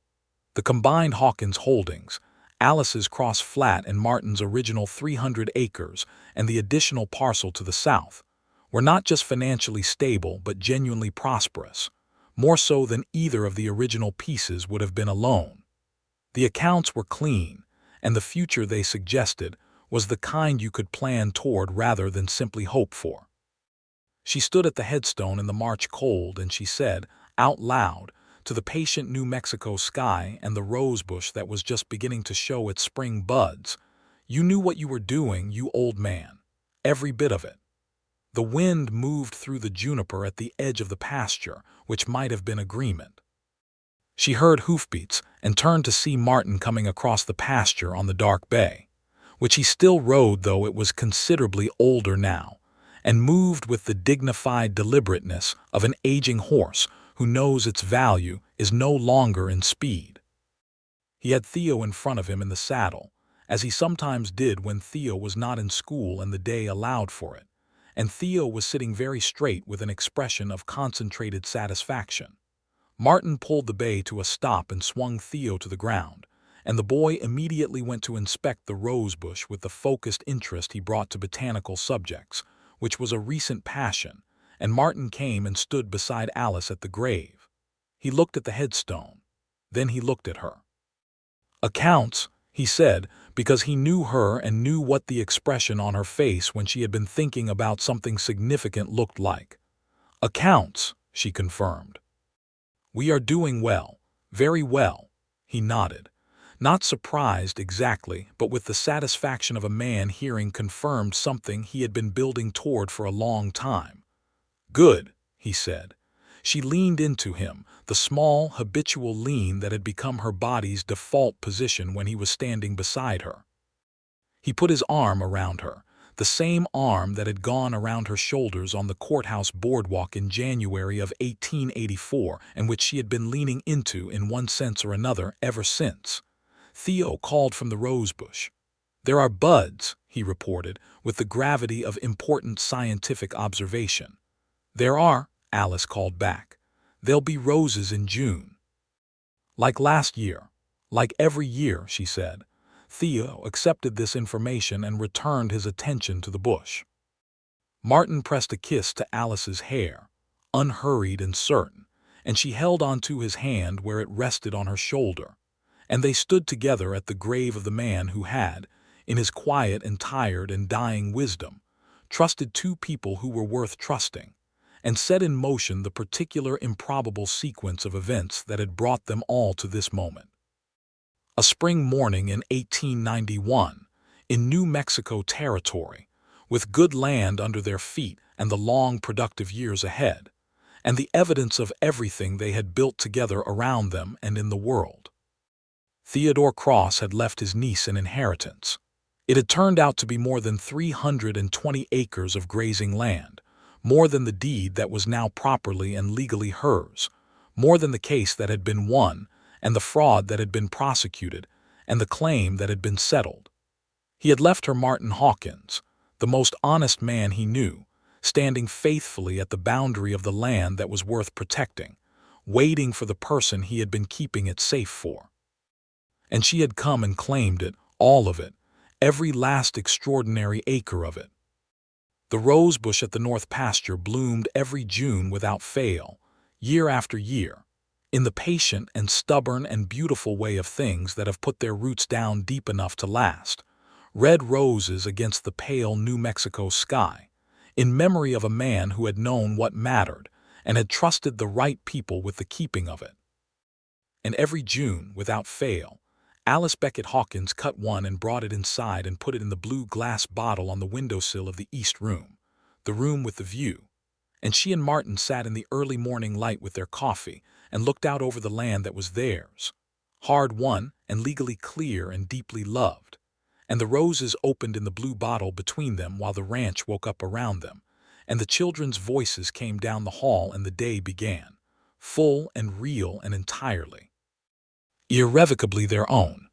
The combined Hawkins holdings, Alice's Cross Flat and Martin's original 300 acres and the additional parcel to the south, were not just financially stable but genuinely prosperous, more so than either of the original pieces would have been alone. The accounts were clean, and the future they suggested was the kind you could plan toward rather than simply hope for. She stood at the headstone in the March cold and she said, out loud, to the patient New Mexico sky and the rosebush that was just beginning to show its spring buds, "You knew what you were doing, you old man. Every bit of it." The wind moved through the juniper at the edge of the pasture, which might have been agreement. She heard hoofbeats and turned to see Martin coming across the pasture on the dark bay, which he still rode though it was considerably older now, and moved with the dignified deliberateness of an aging horse who knows its value is no longer in speed. He had Theo in front of him in the saddle, as he sometimes did when Theo was not in school and the day allowed for it, and Theo was sitting very straight with an expression of concentrated satisfaction. Martin pulled the bay to a stop and swung Theo to the ground, and the boy immediately went to inspect the rosebush with the focused interest he brought to botanical subjects, which was a recent passion, and Martin came and stood beside Alice at the grave. He looked at the headstone. Then he looked at her. "Accounts," he said, because he knew her and knew what the expression on her face when she had been thinking about something significant looked like. "Accounts," she confirmed. "We are doing well, very well," he nodded, not surprised exactly, but with the satisfaction of a man hearing confirmed something he had been building toward for a long time. "Good," he said. She leaned into him, the small, habitual lean that had become her body's default position when he was standing beside her. He put his arm around her, the same arm that had gone around her shoulders on the courthouse boardwalk in January of 1884 and which she had been leaning into in one sense or another ever since. Theo called from the rosebush. "There are buds," he reported, with the gravity of important scientific observation. "There are," Alice called back. "There'll be roses in June." "Like last year. Like every year," she said. Theo accepted this information and returned his attention to the bush. Martin pressed a kiss to Alice's hair, unhurried and certain, and she held onto his hand where it rested on her shoulder, and they stood together at the grave of the man who had, in his quiet and tired and dying wisdom, trusted two people who were worth trusting, and set in motion the particular improbable sequence of events that had brought them all to this moment. A spring morning in 1891, in New Mexico territory, with good land under their feet and the long productive years ahead, and the evidence of everything they had built together around them and in the world. Theodore Cross had left his niece an inheritance. It had turned out to be more than 320 acres of grazing land, more than the deed that was now properly and legally hers, more than the case that had been won, and the fraud that had been prosecuted, and the claim that had been settled. He had left her Martin Hawkins, the most honest man he knew, standing faithfully at the boundary of the land that was worth protecting, waiting for the person he had been keeping it safe for. And she had come and claimed it, all of it, every last extraordinary acre of it. The rosebush at the north pasture bloomed every June without fail, year after year, in the patient and stubborn and beautiful way of things that have put their roots down deep enough to last, red roses against the pale New Mexico sky, in memory of a man who had known what mattered and had trusted the right people with the keeping of it. And every June, without fail, Alice Beckett Hawkins cut one and brought it inside and put it in the blue glass bottle on the windowsill of the east room, the room with the view, and she and Martin sat in the early morning light with their coffee and looked out over the land that was theirs, hard-won and legally clear and deeply loved, and the roses opened in the blue bottle between them while the ranch woke up around them, and the children's voices came down the hall and the day began, full and real and entirely, irrevocably their own.